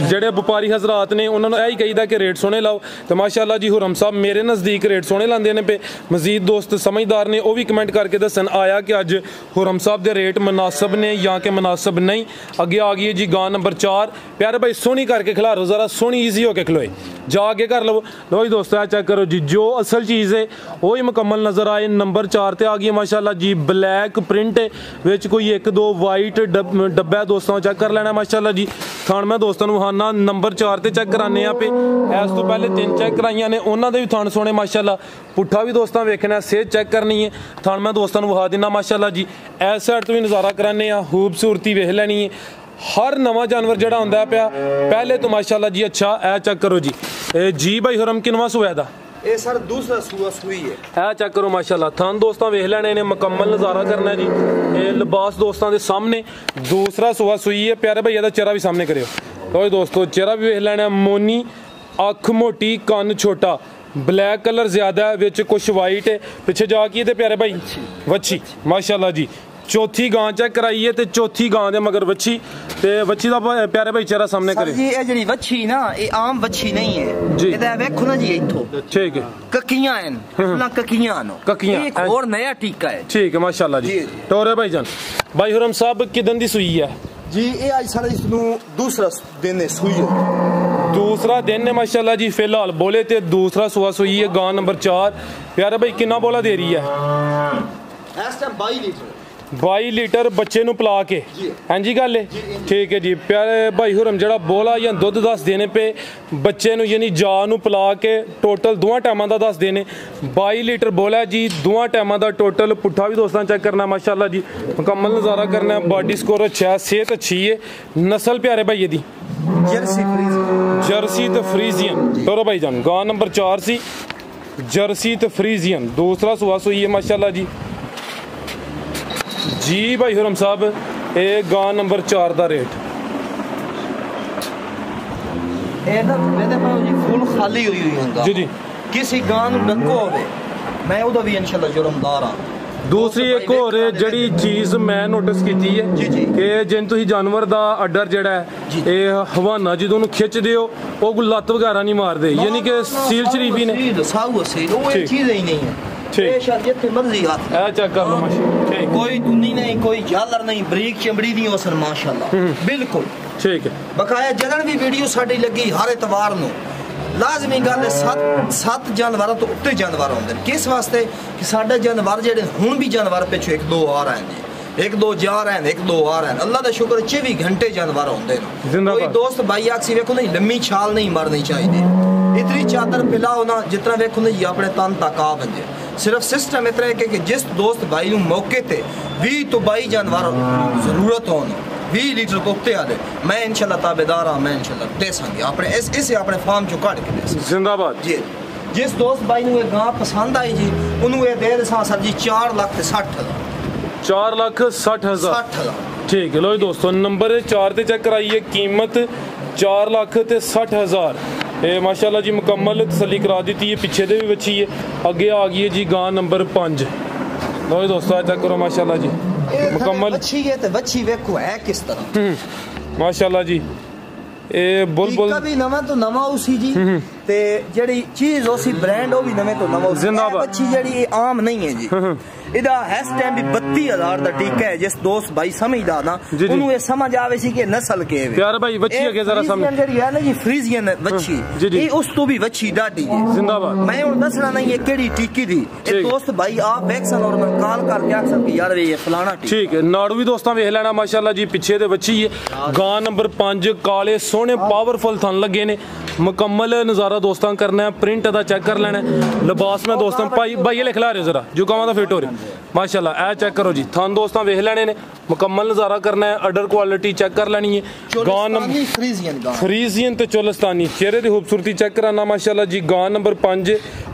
[SPEAKER 1] जेह्ड़े व्यापारी हजरात ने उन्हां नूं यही कहीदा कि रेट सोहणे लाओ ते माशाअल्लाह जी हुरम साहब मेरे नज़दीक रेट सोहणे लांदे ने पे। मजीद दोस्त समझदार ने वो भी कमेंट करके दसन आया कि अज हुरम साहब दे रेट मुनासिब ने या कि मुनासिब नहीं। अगे आ गई है जी गां नंबर 4। प्यारे भाई सोहनी करके खिलारो जरा, सोहनी ईजी होके खिलोए, जाके कर लो। लो जी दोस्तों चेक करो जी, जो असल चीज़ है वही मुकम्मल नज़र आए। नंबर 4 ते आ गई माशाल्लाह जी ब्लैक प्रिंट विच कोई 1-2 वाइट डब्बा दोस्तों चेक कर लेना माशाल्लाह जी। थान मैं दोस्तों वहाना नंबर 4 ते चेक कराने पे। इस तो पहले 3 चेक कराइया ने, उन्होंने भी थान सोने माशाल्लाह। पुट्ठा भी दोस्तों वेखना, सेहत चेक करनी है, थान मैं दोस्तों वहा देना माशाल्लाह जी। इस साइड तो भी नज़ारा कराने, खूबसूरती वेख लैनी है। हर नवा जानवर जड़ा होंदा पिया पहले तो माशाल्लाह जी अच्छा। ए चेक करो जी, जी भाई हुरम किनवा सुआ दा
[SPEAKER 2] ये सर दूसरा सुआ सुई है।
[SPEAKER 1] है चेक करो माशाल्लाह, थान दोस्तों वेख लेने ने, मुकम्मल नज़ारा करना है जी। ये लिबास दोस्तों के सामने दूसरा सुआ सुई है। प्यारे भैया का चेहरा भी सामने करियो। तो दोस्तों चेहरा भी वेख लेना, मोनी अख मोटी कन छोटा, ब्लैक कलर ज्यादा है, विच कुछ वाइट है। पिछे जाके ते प्यारे भाई वच्छी माशाल्लाह जी। चौथी गां चेक कराइए ते चौथी गां दे मगर वच्छी ते वच्छी दा प्यारे भाई चेहरा सामने करे
[SPEAKER 2] जी। ये जेडी वच्छी ना ये आम वच्छी नहीं है जी, एदा वेखो ना जी इथो
[SPEAKER 1] ठीक है
[SPEAKER 2] ककियां हैं ना, ककियां नो
[SPEAKER 1] ककियां
[SPEAKER 2] एक और नया टीका है
[SPEAKER 1] ठीक है माशाल्लाह जी। टोरे भाईजान भाई हुरम साहब किदन दी सुई है
[SPEAKER 2] जी? ये आज सारा इसनु दूसरा दिन है सुई है,
[SPEAKER 1] दूसरा दिन है माशाल्लाह जी। फिलहाल बोले ते दूसरा सुआ सुई है गां नंबर 4। प्यारे भाई कितना बोला दे रही है
[SPEAKER 2] इस टाइम 22 लीटर
[SPEAKER 1] 22 लीटर बच्चे नूं पिला के। हाँ जी गल है ठीक है जी। प्यारे भाई हुरम जड़ा बोला या दुध दस देने पे बच्चे नूं यानी जा नूं पिला के टोटल 2 टाइमां दा दस देने। 22 लीटर बोला जी, 2 टाइमां दा टोटल। पुट्ठा भी दोस्तों चेक करना माशाल्लाह जी, मुकम्मल नज़ारा करना। बॉडी स्कोर अच्छा है, सेहत अच्छी है। नस्ल प्यारे भाई दी जर्सी तो फ्रीजियन। टोरो भाई जान गां नंबर 4 सी जर्सी तो फ्रीजियन, दूसरा सुआ सुई है माशाल्लाह जी। जी भाई हुरम साहब ये गां नंबर 4 दा रेट
[SPEAKER 2] फुल खाली हुई
[SPEAKER 1] जी जी।
[SPEAKER 2] किसी गां नूं डंको होवे मैं उदा भी इंशाल्लाह जुर्मदार हां।
[SPEAKER 1] दूसरी एक होर जेड़ी चीज़ मैं नोटिस की है कि जिन तुसीं जानवर दा अड्डर जेड़ा है ये हवाना जदों नूं खिचदे हो वो लत्त वगैरह नहीं मारदे, यानी कि सील शरीफी ने
[SPEAKER 2] चीज़ ही नहीं है। कोई दुनी नहीं, कोई झालर नहीं, बरीक चमड़ी दी ओसन माशाल्लाह बिल्कुल ठीक है। बकाया जदन भी वीडियो साडी लगी हर इतवार नूं लाजमी गल है 7 जानवर तो उत्ते जानवर होंदे ने। किस वास्ते कि साडे जानवर जेडे हुण भी जानवर पिछे 1-2 आ रहे हैं, 1-2 जा रहे हैं, 1-2 आ रहे हैं। अल्लाह का शुक्र 24 घंटे जानवर होंदे ने। कोई दोस्त भाई आखसी वेखो नहीं लम्मी छाल नहीं मारनी चाहिए, इतनी चादर पिलाओ ना जितना वेखो ना जी अपने तन तक आ बंदे। सिर्फ सिस्टम इतना है कि जिस दोस्त भाई नूं मौके ते 20 तो 22 जानवर जरूरत हो 20 लीटर कुत्ते आले मैं इंशाल्लाह ताबेदार हां, मैं इंशाल्लाह दे संगी अपने इसे अपने फार्म चो काट के दे
[SPEAKER 1] जिंदाबाद
[SPEAKER 2] जी। जिस दोस्त भाई नूं ये गां पसंद आई जी उन्होंने ये दे देसा सर जी 4,60,000
[SPEAKER 1] 4,60,000 ठीक है। लो दोस्तों नंबर 4 ते चेक कराइए, कीमत 4,60,000 ये माशाल्लाह जी मुकम्मल तसल्ली करा दी है। पीछे दे भी बच्ची है, अगे आ गई है जी गां नंबर 5। लो दोस्तों चेक करो माशाल्लाह जी मुकम्मल
[SPEAKER 2] अच्छी है तो बच्ची वेखो है किस तरह
[SPEAKER 1] माशाल्लाह जी। ए बुलबुल
[SPEAKER 2] भी नवा तो नवा उसी जी ते जेडी चीज उसी ब्रांड वो भी नवे तो नवा
[SPEAKER 1] जिंदाबाद।
[SPEAKER 2] बच्ची जेडी आम नहीं है जी। इदा हैस टाइम भी 32,000 दा टीका है। जिस दोस्त भाई समझदा ना उन्हें ये समझ आवे सी कि नस्ल के है
[SPEAKER 1] प्यार भाई बच्ची है जरा सामने
[SPEAKER 2] जेडी है ना जी फ्रीजियन बच्ची ये उस तो भी बच्ची डाडी है
[SPEAKER 1] जिंदाबाद।
[SPEAKER 2] मैं हुन दसना नहीं है केड़ी टीकी थी ये दोस्त भाई आप वैक्सन और मैं कॉल करके आखसन कि यार ये फलाना
[SPEAKER 1] ठीक है। नाड़ू भी दोस्तां वेख लेना माशाल्लाह जी। पीछे दे बच्ची है गां नंबर 5 काले सोने पावरफुल थन लगे ने। मुकम्मल नज़ारा दोस्तां करना है, प्रिंट दा चेक कर लेना है। लिबास में दोस्तां भाई भाई लिख ला रहे हो जरा जो कावां दा फिट हो रहा माशाल्लाह। ए चेक करो जी थान दोस्तां वेख लेने ने, मुकम्मल नज़ारा करना है। अडर क्वालिटी चेक कर लेनी है। गां नंबर फ्रीजियन ते चोलस्तानी चेहरे की खूबसूरती चेक कराना माशाल्लाह जी। गां नंबर 5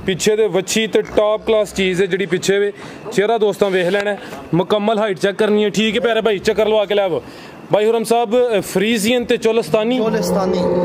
[SPEAKER 1] पीछे दे वच्छी ते टॉप क्लास चीज़ है जी। पीछे वे चेहरा दोस्तां वेख लेना है, मुकम्मल हाइट चेक करनी है। ठीक है प्यारे भाई चक्कर लवा के लै भाई हुरम साहब फ्रीजियन ते चोलस्तानी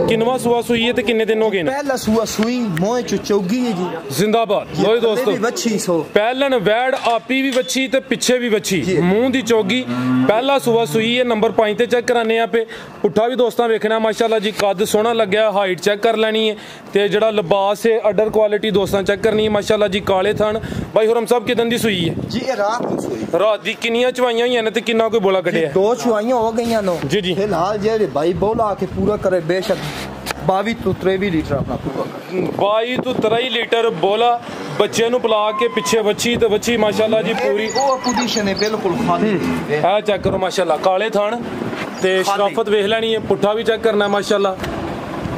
[SPEAKER 1] किनवा सुआ सुई है ते किन्ने दिन हो गए ने?
[SPEAKER 2] पहला सुआ सुई मोए चौगी है जी।
[SPEAKER 1] जिंदाबाद। लो दोस्तों
[SPEAKER 2] बच्ची सो
[SPEAKER 1] पहलन वैड आपी भी बच्ची ते पिछे भी बच्ची मुंह दी चौगी पहला सुआ सुई है। नंबर 5 ते चेक कराने आ पे पुट्ठा भी दोस्तां वेखना माशाल्लाह जी कद सोहना लग्या हाइट चेक कर लेनी है ते जेड़ा लिबास है अडर क्वालिटी दोस्तां चेक करनी है माशाल्लाह जी काले थन। भाई हुरम साहब किदन दी सुई है
[SPEAKER 2] जी? रात की सुई।
[SPEAKER 1] रात दी किन्नियां चवाइयां होईयां ने ते किन्ना कोई बोला कढिया?
[SPEAKER 2] 2 चवाइयां हो गईयां नो
[SPEAKER 1] जी जी।
[SPEAKER 2] फिलहाल जे भाई बोला के पूरा करे बेशक 22 तो 23 लीटर अपना पूरा
[SPEAKER 1] 22 तो 23 लीटर बोला बच्चे नु पिला के पिछे बच्ची ते बच्ची माशाल्लाह जी पूरी
[SPEAKER 2] वो पोजीशन है बिल्कुल खाली
[SPEAKER 1] है। चेक करो माशाल्लाह काले थन ते शराफत वेख लेनी है पुट्ठा भी चेक करना है माशाल्लाह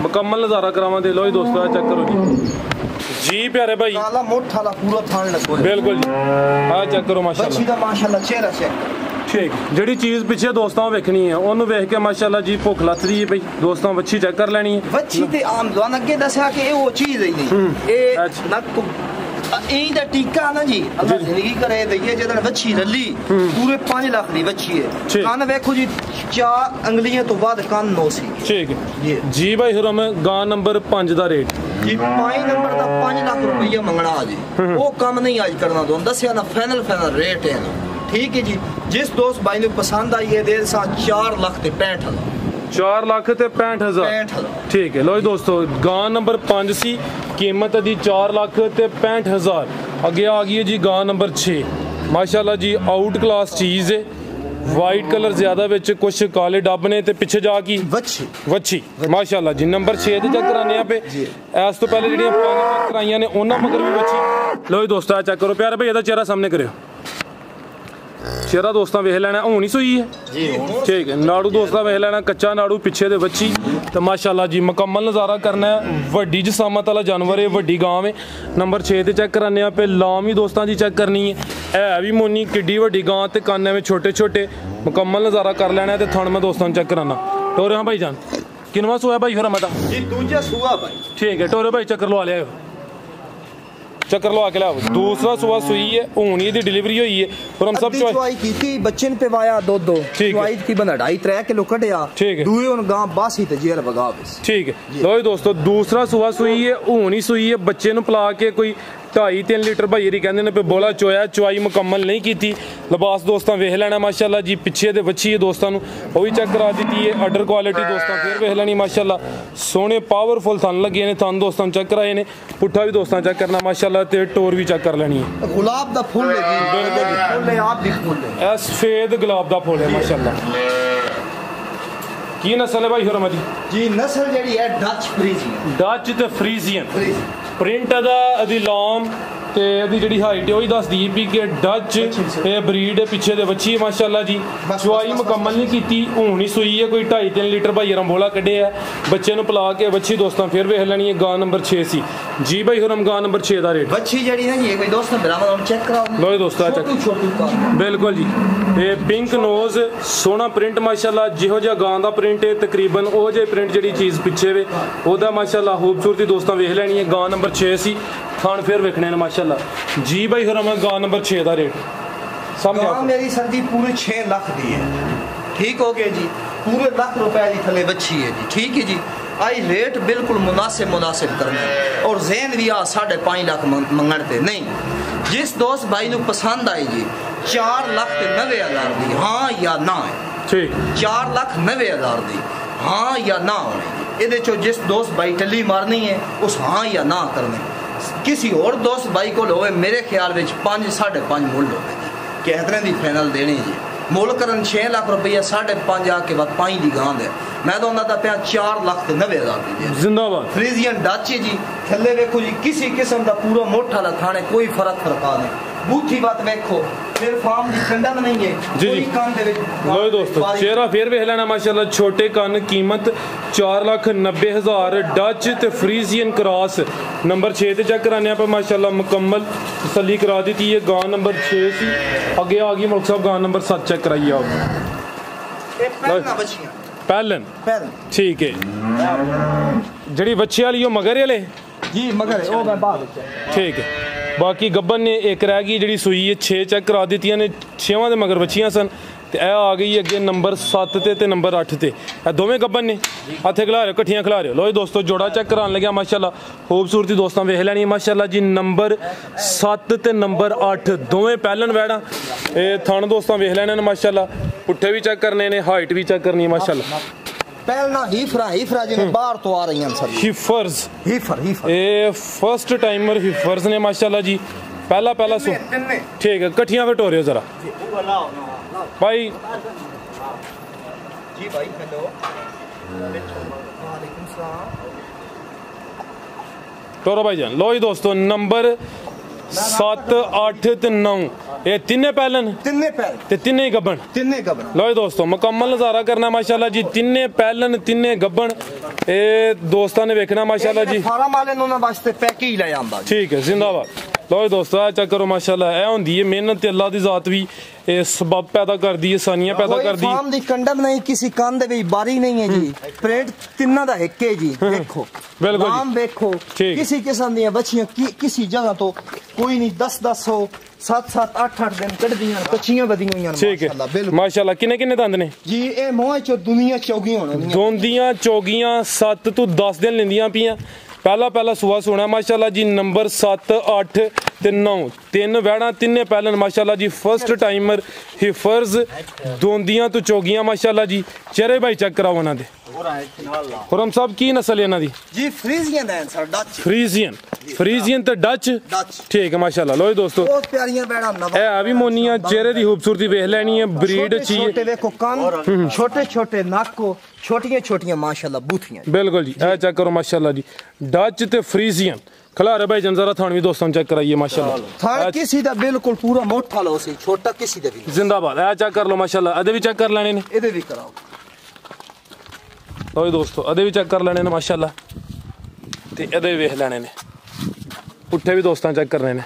[SPEAKER 1] मुकम्मल नजारा करावां दे। लो जी दोस्तों चेक करो जी प्यारे भाई
[SPEAKER 2] काला मोटा ला पूरा थान लगो
[SPEAKER 1] बिल्कुल जी। हां चेक करो माशाल्लाह
[SPEAKER 2] बच्ची दा माशाल्लाह चेहरा चेक
[SPEAKER 1] ठीक जेड़ी चीज पिछे दोस्तों वेखनी है ओनू वेख के माशाल्लाह जी भुख लथदी है भाई दोस्तों बच्ची चेक कर लेनी है।
[SPEAKER 2] बच्ची ते आम जवान अगे दसया कि वो चीज ही नहीं ए नक ई दा टीका ना जी अल्लाह जिंदगी करे दइए जदन बच्ची रली पूरे 5 लाख दी बच्ची है। कान देखो जी 4 अंगलियां तो बाद कान 9 सी ठीक है
[SPEAKER 1] जी। भाई हुरम गां नंबर 5 दा रेट
[SPEAKER 2] जी 5 नंबर दा 5 लाख रुपया मंगना जी वो काम नहीं आज करना दो दसया ना फाइनल रेट है ना ठीक है जी। जिस दोस्त भाई ने पसंद आई है दे सा 4 लाख ते 65,000
[SPEAKER 1] 4 लाख ते 65,000 ठीक है। लो जी दोस्तों गां नंबर 5 सी कीमत दी 4 लाख ते 65,000। अगे आ गई है जी गां नंबर 6 माशाल्लाह जी आउट क्लास चीज है वाइट कलर ज्यादा विच कुछ काले डब ने ते पिछे जा की वच्छी माशाल्लाह जी। नंबर 6 ते चेक कराने पे इस तो पहले जेडियां 5 कराइयां ने ओना मगर भी वच्छी। लो जी दोस्तों चेक करो प्यारे भाई एदा चेहरा सामने करियो चेहरा दोस्तां वेख लेना हुणी सुई है जी ठीक है। नाड़ू दोस्तां वेख लेना कच्चा नाड़ू पिछे दे बच्ची तो माशाल्लाह जी मुकम्मल नज़ारा करना है वड्डी जसामत वाला जानवर है वड्डी गांव है। नंबर 6 ते चेक कराने पे लाम ही दोस्तां जी चेक करनी है भी मोनी किड्डी वड्डी गां ते काने में छोटे छोटे मुकम्मल नज़ारा कर लेना है। थान में दोस्तां चेक कराना टोरे हाँ भाई जान किनवा सुआ भाई फिर मता
[SPEAKER 2] जी दूजा सुआ भाई ठीक
[SPEAKER 1] है। टोरे भाई चक्कर लवा लिया चक्कर लवा के लाओ दूसरा सुबह सुई है हुणी दी डिलीवरी हुई है और हम सब
[SPEAKER 2] चवाई कीती बच्चे ने पेवाया दो चवाई की बंदा 2.5-3 किलो कटिया
[SPEAKER 1] ठीक है
[SPEAKER 2] दूए उन गां बासी ते जेर बगा
[SPEAKER 1] ठीक है। लो दोस्तों दूसरा सुबह सुई है हुणी सुई है बच्चे नु पिला के कोई 2.5-3 लीटर भाई कहते ने पे बोला चोया चवाई मुकम्मल नहीं की लिबास दोस्तां वेख लेना माशाल्लाह जी पिछे दे बच्ची है दोस्तां नु वो भी चेक करा दी है अडर क्वालिटी दोस्तां फिर वेख लेनी माशाल्लाह सोने पावरफुल थन लगे ने थन दोस्तां चेक कराए ने पुट्ठा भी दोस्तां चेक करना माशाल्लाह ते टोर भी चेक कर लेनी है।
[SPEAKER 2] गुलाब दा फूल है जी बिल्कुल आप भी फूल है
[SPEAKER 1] सफेद गुलाब दा फूल है माशाल्लाह। की नस्ल है भाई हुरम
[SPEAKER 2] जी नस्ल जेडी है डच
[SPEAKER 1] ते फ्रीजियन प्रिंट अदी लॉम ते अदी जेडी हाइट है वही दस दी भी कि डच ए ब्रीड पिछे दे बच्ची है माशाल्लाह जी चवाई मुकम्मल नहीं कीती हुणी सुई है कोई 2.5-3 लीटर भाई रंबोला कढ़े है बच्चे नु पिला के बच्ची दोस्तां फिर वेख लेनी है गां नंबर 6 सी जी। भाई हुरम गां नंबर 6 दा रेट
[SPEAKER 2] बच्ची जेडी ना जी कोई दोस्त बराबर चेक कराओ
[SPEAKER 1] लो दोस्तों चेक बिल्कुल जी ये पिंक नोज सोना प्रिंट माशाल्लाह जिहो जिहा गां दा प्रिंट है तकरीबन ओ जे प्रिंट जेडी चीज पिछे वे ओदा माशाल्लाह खूबसूरती दोस्तां वेख लेनी है गां नंबर 6 सी थान फिर वेखने ने माशाल्लाह जी। भाई हुरम गां नंबर 6 दा रेट
[SPEAKER 2] गां मेरी सर जी पूरे 6 लाख दी है ठीक हो गया जी पूरे ₹1 लाख दी थले बच्ची है जी ठीक है जी। आई रेट बिल्कुल मुनासिब करना और जैन भी आ 5.5 लाख मंगते नहीं जिस दोस्त भाई नु पसंद आई जी 4,90,000 दी हाँ या ना है
[SPEAKER 1] ठीक
[SPEAKER 2] 4,90,000 दी हाँ या ना होने ये चो जिस दोस्त भाई टली मारनी है उस हाँ या ना करने किसी और दोस्त भाई को होवे मेरे ख्याल में 5-5.5 मुल होवे कहते दी फाइनल देनी जी मुल करन 6 लाख रुपया 5.5 आके बाद 5 दी गां दे मैं तो उन्होंने पे 4,90,000 दी
[SPEAKER 1] जिंदाबाद
[SPEAKER 2] फ्रीजियन डच जी थले देखो जी किसी किस्म का पूरा मोटा लथाने कोई फर्क नहीं बूथी बात देखो फिर फार्म दी कंडन नहीं है
[SPEAKER 1] जी जी
[SPEAKER 2] कान दे
[SPEAKER 1] लो दोस्तों चेहरा फिर वेख लेना माशाल्लाह छोटे कान कीमत 4,90,000 डच ते फ्रीजियन क्रॉस नंबर 6 ते चेक कराने पे माशाल्लाह मुकम्मल तसल्ली करा दी थी। ये गां नंबर 6 सी आगे आ गई मुल्क साहब गां नंबर 7 चेक कराइए आप पहलन ठीक है जड़ी बच्चे वाली हो मगर वाले
[SPEAKER 2] जी मगर ओ मैं बाद
[SPEAKER 1] ठीक है बाकी गब्बन ने एक रह गई जी सुई है 6 चेक करा दी ने 6वां दे मगर बच्चियां सन ਤੇ ਇਹ ਆ ਗਈ ਅੱਗੇ ਨੰਬਰ 7 ਤੇ ਨੰਬਰ 8 ਤੇ। ਇਹ ਦੋਵੇਂ ਗੱਬਨ ਨੇ, ਹੱਥੇ ਖਿਲਾ ਰਿਓ, ਇਕੱਠੀਆਂ ਖਿਲਾ ਰਿਓ। ਲੋ ਜੀ ਦੋਸਤੋ ਜੋੜਾ ਚੈੱਕ ਕਰਾਉਣ ਲੱਗਿਆ ਮਾਸ਼ਾਅੱਲਾ। ਖੂਬਸੂਰਤੀ ਦੋਸਤਾਂ ਵੇਖ ਲੈਣੀ ਮਾਸ਼ਾਅੱਲਾ ਜੀ। ਨੰਬਰ 7 ਤੇ ਨੰਬਰ 8 ਦੋਵੇਂ ਪਹਿਲਨ ਵੈੜਾਂ। ਇਹ ਥਣ ਦੋਸਤਾਂ ਵੇਖ ਲੈਣੇ ਨੇ ਮਾਸ਼ਾਅੱਲਾ। ਪੁੱਠੇ ਵੀ ਚੈੱਕ ਕਰਨੇ ਨੇ, ਹਾਈਟ ਵੀ ਚੈੱਕ ਕਰਨੀ ਹੈ ਮਾਸ਼ਾਅੱਲਾ।
[SPEAKER 2] ਪਹਿਲਣਾ ਹੀਫਰਾ ਜਿਵੇਂ ਬਾਹਰ ਤੋਂ ਆ ਰਹੀਆਂ ਸਰ। ਹੀਫਰ
[SPEAKER 1] ਇਹ ਫਸਟ ਟਾਈਮਰ ਹੀਫਰਸ ਨੇ ਮਾਸ਼ਾਅੱਲਾ ਜੀ। ਪਹਿਲਾ ਸੋ ਠੀਕ ਹੈ, ਇਕੱਠੀਆਂ ਵਟੋਰਿਓ ਜ਼ਰਾ ਭਾਈ
[SPEAKER 2] जी भाई हेलो वालेकुम सलाम
[SPEAKER 1] टोरो भाई जान। लो जी दोस्तों नंबर 7 8 ते 9 ये तिन्ने पहलन ते तिन्ने ही गब्बन। लो जी दोस्तों मुकम्मल नज़ारा करना माशाल्लाह जी। तिन्ने पहलन तिन्ने गब्बन ये दोस्तों ने देखना माशाल्लाह जी।
[SPEAKER 2] फार्म वाले ने वास्ते पैकेज ले आंदा
[SPEAKER 1] ठीक है जिंदाबाद। लो जी दोस्तों चेक करो माशाल्लाह। ए होंदी है मेहनत ते अल्लाह दी ज़ात भी सबब पैदा कर दी, आसानियां पैदा कर दी।
[SPEAKER 2] फार्म दी कंडम नहीं, किसी कंध भी बारी नहीं है जी। प्रिंट तिन्ना दा एक है जी। देखो
[SPEAKER 1] बिल्कुल
[SPEAKER 2] नाम देखो, किसी किस्म दी बच्चियां किसी जगह तो कोई नहीं 10 हो 7 8 दिन कट दियां कच्चियां बदी हुई
[SPEAKER 1] माशाल्लाह माशाल्लाह। किन्ने किन्ने दंद ने
[SPEAKER 2] जी? ए मोह चो दुनिया चौगी होने
[SPEAKER 1] दोंदियां चौगियां 7 तो 10 दिन लेंदियां पियां। पहला सुहा सोना माशाल्लाह जी। नंबर 7 8 ते 9 तीन वैड़ा तिन्ने पहलन माशाल्लाह जी। फर्स्ट टाइमर हिफर्स दोंदियां तो चौगियां माशाल्लाह जी। चेहरे भाई चेक कराओ ना दे। खुरम साहब की नस्ल है ना दी
[SPEAKER 2] जी? फ्रीजियन है सर, डच
[SPEAKER 1] फ्रीजियन ते डच ठीक है माशाल्लाह। लो दोस्तों
[SPEAKER 2] बहुत प्यारियां बैड़ा नवा
[SPEAKER 1] ए अभी मोनियां चेहरे दी खूबसूरती वेख लेनी है। ब्रीड अच्छी है।
[SPEAKER 2] छोटे देखो कान, छोटे नाक को छोटियां माशाल्लाह बूथियां।
[SPEAKER 1] बिल्कुल जी ए चेक करो माशाल्लाह जी। डच ते फ्रीजियन खलारे भाई जन जरा थान भी दोस्तों चेक कराइए माशाल्लाह।
[SPEAKER 2] थान किसी दा बिल्कुल पूरा मोटा लो सी, छोटा किसी दा भी
[SPEAKER 1] जिंदाबाद। ए चेक कर लो माशाल्लाह। अदे भी चेक कर लेने ने,
[SPEAKER 2] एदे भी कराओ।
[SPEAKER 1] लो दोस्तों अदे भी चेक कर लेने ने माशाल्लाह ते अदे भी वेख लेने ने। पुट्ठे भी दोस्तों चेक करने ने।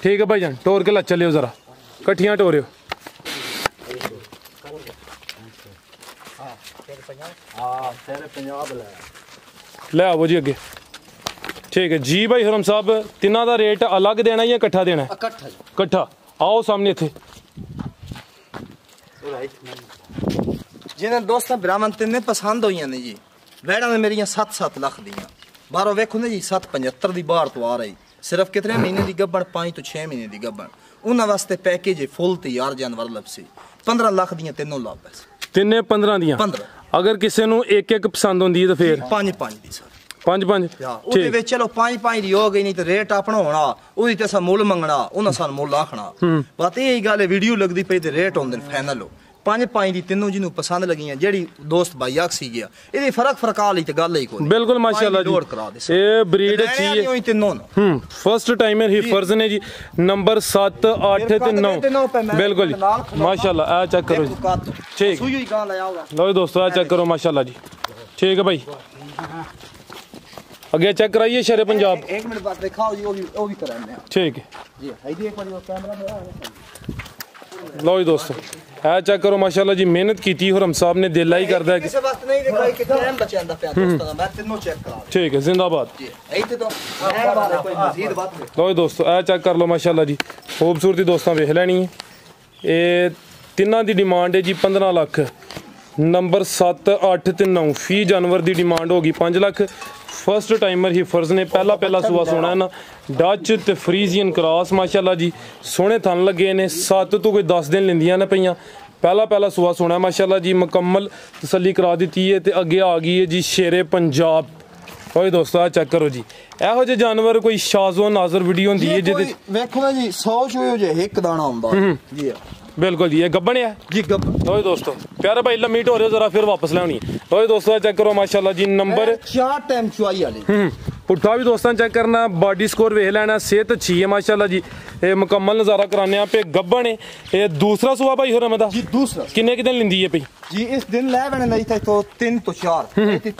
[SPEAKER 1] ठीक है भाई जान टोर के ला चलियो जरा कट्ठियां टोरियो। ले आओ जी अगे। ठीक है जी भाई हुरम साहब तिना दा रेट अलग देना या कट्ठा देना है? कट्ठा। आओ सामने थे
[SPEAKER 2] जिन्हें दोस्तों ब्राह्मण तिन्ने पसंद हुई ने जी। वैड़ा ने मेरिया 7 लाख दियां बाहरों वेखो ने जी। 775 दी बाहर तो आ रही सिर्फ कितने महीने की गब्बन 5 तो 6 महीने की गब्बन। उन्होंने वास्ते पैकेज फुल तैयार जानवर लपसी 15 लाख दियां तीनों लाभ है।
[SPEAKER 1] तिन्ने 15 दियां
[SPEAKER 2] 15।
[SPEAKER 1] अगर किसी ਨੂੰ एक पसंद होंदी है तो फिर
[SPEAKER 2] 5 दी सर
[SPEAKER 1] 5
[SPEAKER 2] ਉਹਦੇ ਵਿੱਚ ਚਲੋ 5 ਦੀ ਹੋ ਗਈ ਨਹੀਂ ਤੇ ਰੇਟ ਆਪਣਾ ਹੋਣਾ ਉਹਦੀ ਤੇ ਅਸਾਂ ਮੁੱਲ ਮੰਗਣਾ ਉਹਨਾਂ ਸਾਨੂੰ ਮੁੱਲ ਆਖਣਾ। ਬਾਤ ਇਹ ਹੀ ਗੱਲ ਹੈ ਵੀਡੀਓ ਲੱਗਦੀ ਪਈ ਤੇ ਰੇਟ ਹੁੰਦੇ ਨੇ ਫਾਈਨਲ ਹੋ 5 ਦੀ ਤਿੰਨੋਂ ਜਿਹਨੂੰ ਪਸੰਦ ਲੱਗੀਆਂ ਜਿਹੜੀ ਦੋਸਤ ਭਾਈ ਆਖੀ ਗਿਆ ਇਹਦੀ ਫਰਕ ਆ ਲਈ ਤੇ ਗੱਲ ਹੀ ਕੋਈ
[SPEAKER 1] ਬਿਲਕੁਲ ਮਾਸ਼ਾਅੱਲਾ ਜੀ। ਇਹ ਬਰੀਡ ਅੱਛੀ ਹੈ
[SPEAKER 2] ਤਿੰਨੋਂ
[SPEAKER 1] ਫਸਟ ਟਾਈਮਰ ਹੀ ਫਰਜ਼ ਨੇ ਜੀ। ਨੰਬਰ 7 8 ਤੇ 9 ਬਿਲकुल ਜੀ ਮਾਸ਼ਾਅੱਲਾ। ਆ ਚੈੱਕ ਕਰੋ ਜੀ ਠੀਕ ਲਓ ਦੋਸਤੋ ਆ ਚੈੱਕ ਕਰੋ ਮਾਸ਼ਾਅੱਲਾ ਜੀ। ठीक है भाई अगे चेक कराइए शेरे पंजाब।
[SPEAKER 2] एक मिनट बाद दिखाओ जी वो भी कराने हैं।
[SPEAKER 1] ठीक है
[SPEAKER 2] जी एक बार वो कैमरा मेरा
[SPEAKER 1] लो जी दोस्तों है चेक करो माशाल्लाह जी। मेहनत की थी हुरम साहब ने दिल ही करदा है
[SPEAKER 2] किसी वास्ते नहीं दिखाई कि टाइम बचांदा पे दोस्तों मैं तीनों चेक करा।
[SPEAKER 1] ठीक है जिंदाबाद
[SPEAKER 2] जी ऐसे तो कोई मजीद बात
[SPEAKER 1] लो जी दोस्तों है चेक कर लो माशाल्लाह जी। खूबसूरती दोस्तों वेख लेनी है। ये तिन्ना दी डिमांड है जी 15 लाख। नंबर 7 8 ते 9 फी जानवर की डिमांड होगी 5 लाख। फर्स्ट टाइमर ही फर्ज ने पहला सुबह सोना है ना। डच ते फ्रीजियन क्रॉस माशाल्लाह जी। सोने थन लगे ने 7 तो कोई 10 दिन लेंदियां ने पईयां। पहला सुबह सोना है माशाल्लाह जी। मुकम्मल तसल्ली करा दी है ते अगे आ गई है जी शेरे पंजाब। ओए दोस्तों आ चेक करो जी ਇਹੋ ਜਿਹੇ जानवर कोई शाजो नाजर वीडियो होंदी है जिहदे
[SPEAKER 2] ਵੇਖੋ ਨਾ ਜੀ 100 ਚੋਂ ਜੇ ਇੱਕ ਦਾਣਾ ਹੁੰਦਾ ਜੀ।
[SPEAKER 1] बिल्कुल जी ये गब्बन है
[SPEAKER 2] जी गब्बन।
[SPEAKER 1] लो दोस्तों प्यारे भाई लमीट हो रहे हो जरा फिर वापस लानी। लो दोस्तों चेक करो माशाल्लाह जी। नंबर
[SPEAKER 2] 4 टाइम चुआई वाली
[SPEAKER 1] पुट्ठा भी दोस्तों चेक करना। बॉडी स्कोर वेख लेना। सेहत अच्छी है माशाल्लाह जी। ये मुकम्मल नज़ारा कराने पे गब्बन है। ये दूसरा सुबह भाई हो रहा जी दूसरा किन्ने के दिन लेंदी है भाई
[SPEAKER 2] जी? इस दिन ले बने नहीं था तो 3 तो 4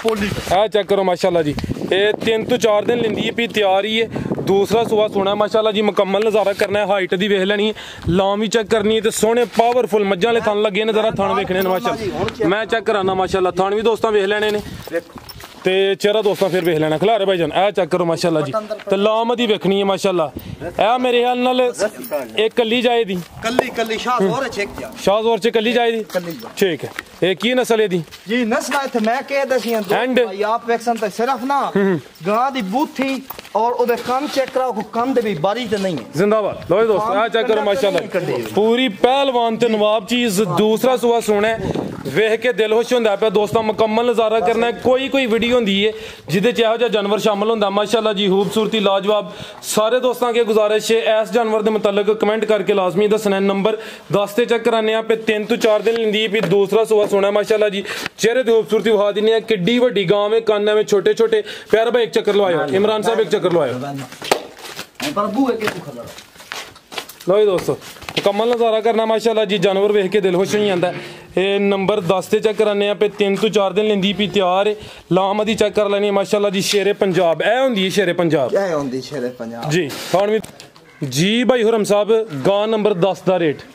[SPEAKER 2] पोली
[SPEAKER 1] आ चेक करो माशाल्लाह जी। ये 3 तो 4 दिन लेंदी है भी तैयार ही है। दूसरा सुबह सोना माशाल्लाह जी। मुकम्मल नज़ारा करना है। हाइट दी वेख लेनी है। लाम भी चेक करनी है। सोने पावरफुल मज्जां वाले थन लगे ने। जरा थन वेखने ने माशाल्लाह मैं चेक कराना माशाल्लाह। थन भी दोस्तों वेख लेने ने। ਤੇ ਚਿਹਰਾ ਦੋਸਤਾਂ ਫਿਰ ਵੇਖ ਲੈਣਾ ਖਿਲਾਰੇ ਭਾਈ ਜਾਨ ਇਹ ਚੈੱਕ ਕਰੋ ਮਾਸ਼ਾਅੱਲਾ ਜੀ ਤੇ ਲਾਮਦੀ ਵੇਖਣੀ ਹੈ ਮਾਸ਼ਾਅੱਲਾ ਇਹ ਮੇਰੇ ਹਾਲ ਨਾਲ ਇਹ ਕੱਲੀ ਜਾਏ ਦੀ
[SPEAKER 2] ਕੱਲੀ ਸ਼ਾਹਜ਼ੋਰ ਚੈੱਕ ਕਿਆ
[SPEAKER 1] ਸ਼ਾਹਜ਼ੋਰ ਚ ਕੱਲੀ ਜਾਏ ਦੀ ਠੀਕ ਹੈ ਇਹ ਕੀ ਨਸਲ ਹੈ ਦੀ
[SPEAKER 2] ਜੀ ਨਸਲ ਇੱਥੇ ਮੈਂ ਕਹਿ ਦਸੀਆਂ ਭਾਈ ਆਪ ਵੇਖਣ ਤੇ ਸਿਰਫ ਨਾ ਗਾਂ ਦੀ ਬੂਥੀ और ਉਹਦੇ ਕੰਮ ਚੈੱਕ ਕਰਾਓ ਕੋ ਕੰਮ ਦੇ ਵੀ ਬਾਰੀ ਤੇ ਨਹੀਂ ਹੈ
[SPEAKER 1] ਜ਼ਿੰਦਾਬਾਦ ਲੋ ਦੋਸਤ ਆ ਚੈੱਕ ਕਰੋ ਮਾਸ਼ਾਅੱਲਾ ਪੂਰੀ ਪਹਿਲਵਾਨ ਤੇ ਨਵਾਬ ਚੀਜ਼ ਦੂਸਰਾ ਸੁਆ ਸੋਹਣਾ ਵੇਖ ਕੇ ਦਿਲ ਖੁਸ਼ ਹੁੰਦਾ ਪਿਆ ਦੋਸਤਾਂ ਮੁਕੰਮਲ ਨਜ਼ਾਰਾ ਕਰਨਾ ਕੋਈ ਵੀਡੀਓ ਹੁੰਦੀ ਹੈ ਜਿਹਦੇ ਚ ਇਹੋ ਜਿਹਾ ਜਾਨਵਰ ਸ਼ਾਮਲ ਹੁੰਦਾ ਮਾਸ਼ਾਅੱਲਾ ਜੀ ਖੂਬਸੂਰਤੀ ਲਾਜਵਾਬ ਸਾਰੇ ਦੋਸਤਾਂ के गुजारिश है इस जानवर के मुतल्लिक कमेंट करके लाजमी दसना नंबर 10 से चेक कराने पे 3 तो 4 दिन लेंदी भी दूसरा सुबह सोना माशाल्लाह जी चेहरे की खूबसूरती विखा दी है किड्डी वड्डी गांव में काना में छोटे छोटे प्यारा भाई एक चक्कर लवायो इमरान साहब एक चक्कर लवायो लो दोस्तों मुकम्मल नज़ारा करना माशाल्लाह जी जानवर वेख के दिल खुश हो जाता है नंबर 10 से चेक कराने पे 3 तो 4 दिन लेंदी पी तैयार है लाम दी चेक कर लेनी माशाल्लाह जी शेरे पंजाब ए होंदी है शेरे पंजाब जी हुण भी जी भाई हुरम साहब गां नंबर 10 दा रेट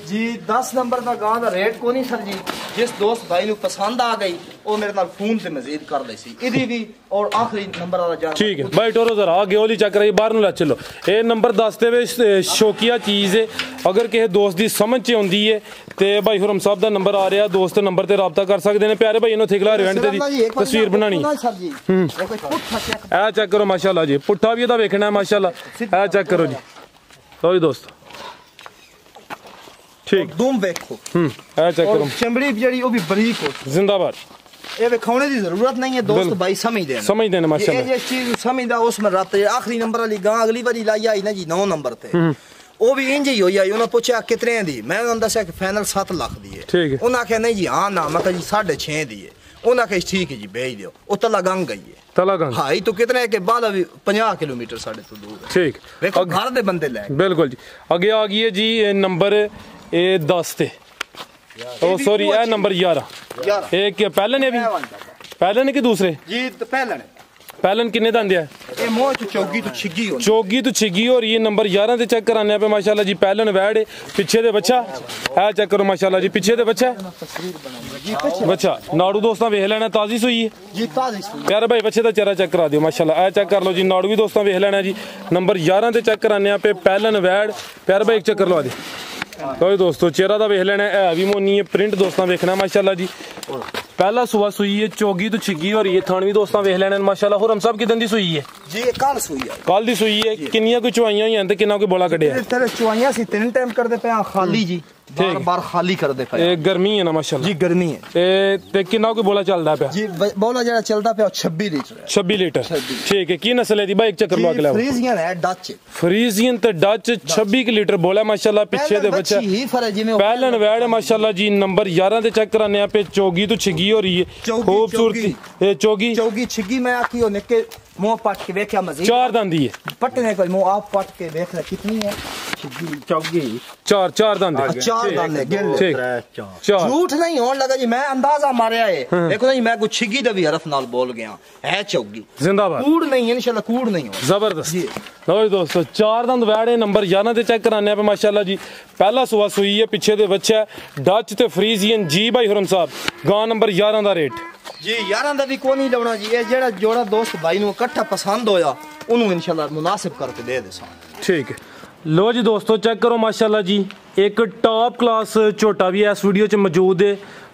[SPEAKER 2] जी 10 नंबर का गां दा रेट को नहीं सर जी जिस दोस्त भाई नु पसंद आ गई वो मेरे नाल फोन से मजीद कर दे सी इदी भी और आखिरी नंबर वाला जान
[SPEAKER 1] ठीक है भाई टोरो जरा आगे ओली चेक कराई बाहर नु ला चलो ए नंबर 10 दे विच शौकिया चीज है अगर किसी दोस्त दी समझ च आउंदी है ते भाई हुरम साहब दा नंबर आ रहा दोस्त नंबर ते राबता कर सकदे ने प्यारे भाई इनो थिकला रेवेंट ते दी तस्वीर बनानी ए चेक करो माशाल्लाह जी पुट्ठा भी एदा देखना है माशाल्लाह ए चेक करो जी लो जी दोस्त ठीक
[SPEAKER 2] दूम देखो
[SPEAKER 1] ए चेक करो
[SPEAKER 2] चमड़ी जड़ी वो भी बारीक हो
[SPEAKER 1] जिंदाबाद
[SPEAKER 2] ये दिखाने की जरूरत नहीं है दोस्त भाई समझ देना माशाल्लाह ये चीज समझदा उसमें रात आखिरी नंबर वाली गां अगली बारी लाई आई ना जी 9 नंबर ते वो भी इंज ही होई आई उन्होंने पूछा कितने दी मैं उन्होंने दस्या कि फाइनल 7 लाख दी है
[SPEAKER 1] ठीक है
[SPEAKER 2] उन्होंने आख्या नहीं जी हां ना मैं कहा जी 6.5 दी है उन्होंने आख्या ठीक है जी भेज दियो वो तला गंग गई है
[SPEAKER 1] तला गंग
[SPEAKER 2] हां तो कितने के बाद अभी 50 किलोमीटर साढ़े तो दूर है
[SPEAKER 1] ठीक
[SPEAKER 2] देखो घर दे बंदे ले
[SPEAKER 1] बिल्कुल जी आगे आ गई है जी नंबर ए 10 ते ओ सॉरी ए नंबर 11 एक पहले ने भी पहले ने कि दूसरे
[SPEAKER 2] जी तो
[SPEAKER 1] पहलन किन्ने दंद है
[SPEAKER 2] ये मोह चौगी तो छिगी हो रही है नंबर 11 ते चेक कराने पे माशाल्लाह जी पहलन वैड है पीछे दे बच्चा ए चेक करो माशाल्लाह जी पीछे दे बच्चा बच्चा नाड़ू दोस्तां वेख लेना ताजी सुई है जी ताजी सुई
[SPEAKER 1] प्यारे भाई बच्चे दा चेहरा चेक करा दियो माशाल्लाह ए चेक कर लो जी नाड़ू भी दोस्तां वेख लेना जी नंबर 11 ते चेक कराने पे पहलन वैड प्यारे भाई एक चक्कर लवा दे तो दोस्तों चेहरा दा वेख लेना है भी मोनी है प्रिंट दोस्तां वेखना माशाल्लाह जी पहला सुबह सुई है चौगी तो छिगी हो रही है थानवी दोस्तां वेख लेना माशाल्लाह हुरम साहब किदन दी सुई है
[SPEAKER 2] जी कल सुई है
[SPEAKER 1] कल दी सुई है किन्नियां कोई चुवाइयां होई ते किन्ना कोई बोला कढिया
[SPEAKER 2] तेरे चुवाइयां सी 3 टाइम कर दे पे खाली जी बार खाली कर दे पे
[SPEAKER 1] गर्मी है ना माशाल्लाह
[SPEAKER 2] जी गर्मी है
[SPEAKER 1] ते किन्ना कोई बोला चलदा पे
[SPEAKER 2] जी बोला जेड़ा चलदा पे 26 लीटर
[SPEAKER 1] ठीक है की नस्ल है दी भाई एक चक्कर लगा ले
[SPEAKER 2] फ्रीजियन है डच
[SPEAKER 1] फ्रीजियन ते डच 26 लीटर बोला माशाल्लाह पीछे दे बच्चा पहलन वैड माशाल्लाह जी नंबर 11 ते चेक कराने पे चौगी तो छिगी हो रही है खूबसूरती ए चौगी
[SPEAKER 2] छिगी मैं आखी हो निके मुंह पट के देखया मजीद
[SPEAKER 1] 4 दंद है
[SPEAKER 2] पटने को मुंह आप पट के देख ले कितनी है चौगी
[SPEAKER 1] 4 दंद है
[SPEAKER 2] 4 दंद है गिन
[SPEAKER 1] ठीक 4
[SPEAKER 2] झूठ नहीं होने लगा जी मैं अंदाजा मारया है देखो ना जी मैं कुछ छिगी दा भी हरफ नाल बोल गया है चौगी
[SPEAKER 1] जिंदाबाद
[SPEAKER 2] कूड़ नहीं है इंशाल्लाह कूड़ नहीं हो
[SPEAKER 1] जबरदस्त जी लो दोस्तों 4 दंद वैड़े नंबर 11 ते चेक कराने पे माशाल्लाह जी पहला सुबह सुई है पीछे दे बच्चा डच ते फ्रीजियन जी भाई हुरम साहब गां नंबर 11 दा रेट
[SPEAKER 2] जी 11 दा भी कोई नहीं लाउना जी ये जेड़ा जोड़ा दोस्त भाई नु इकट्ठा पसंद होया उन्होंने इंशाल्लाह मुनासिब करके दे दे
[SPEAKER 1] ठीक है लो जी दोस्तों चेक करो माशाल्लाह जी एक टॉप क्लास झोटा भी है इस वीडियो च मौजूद है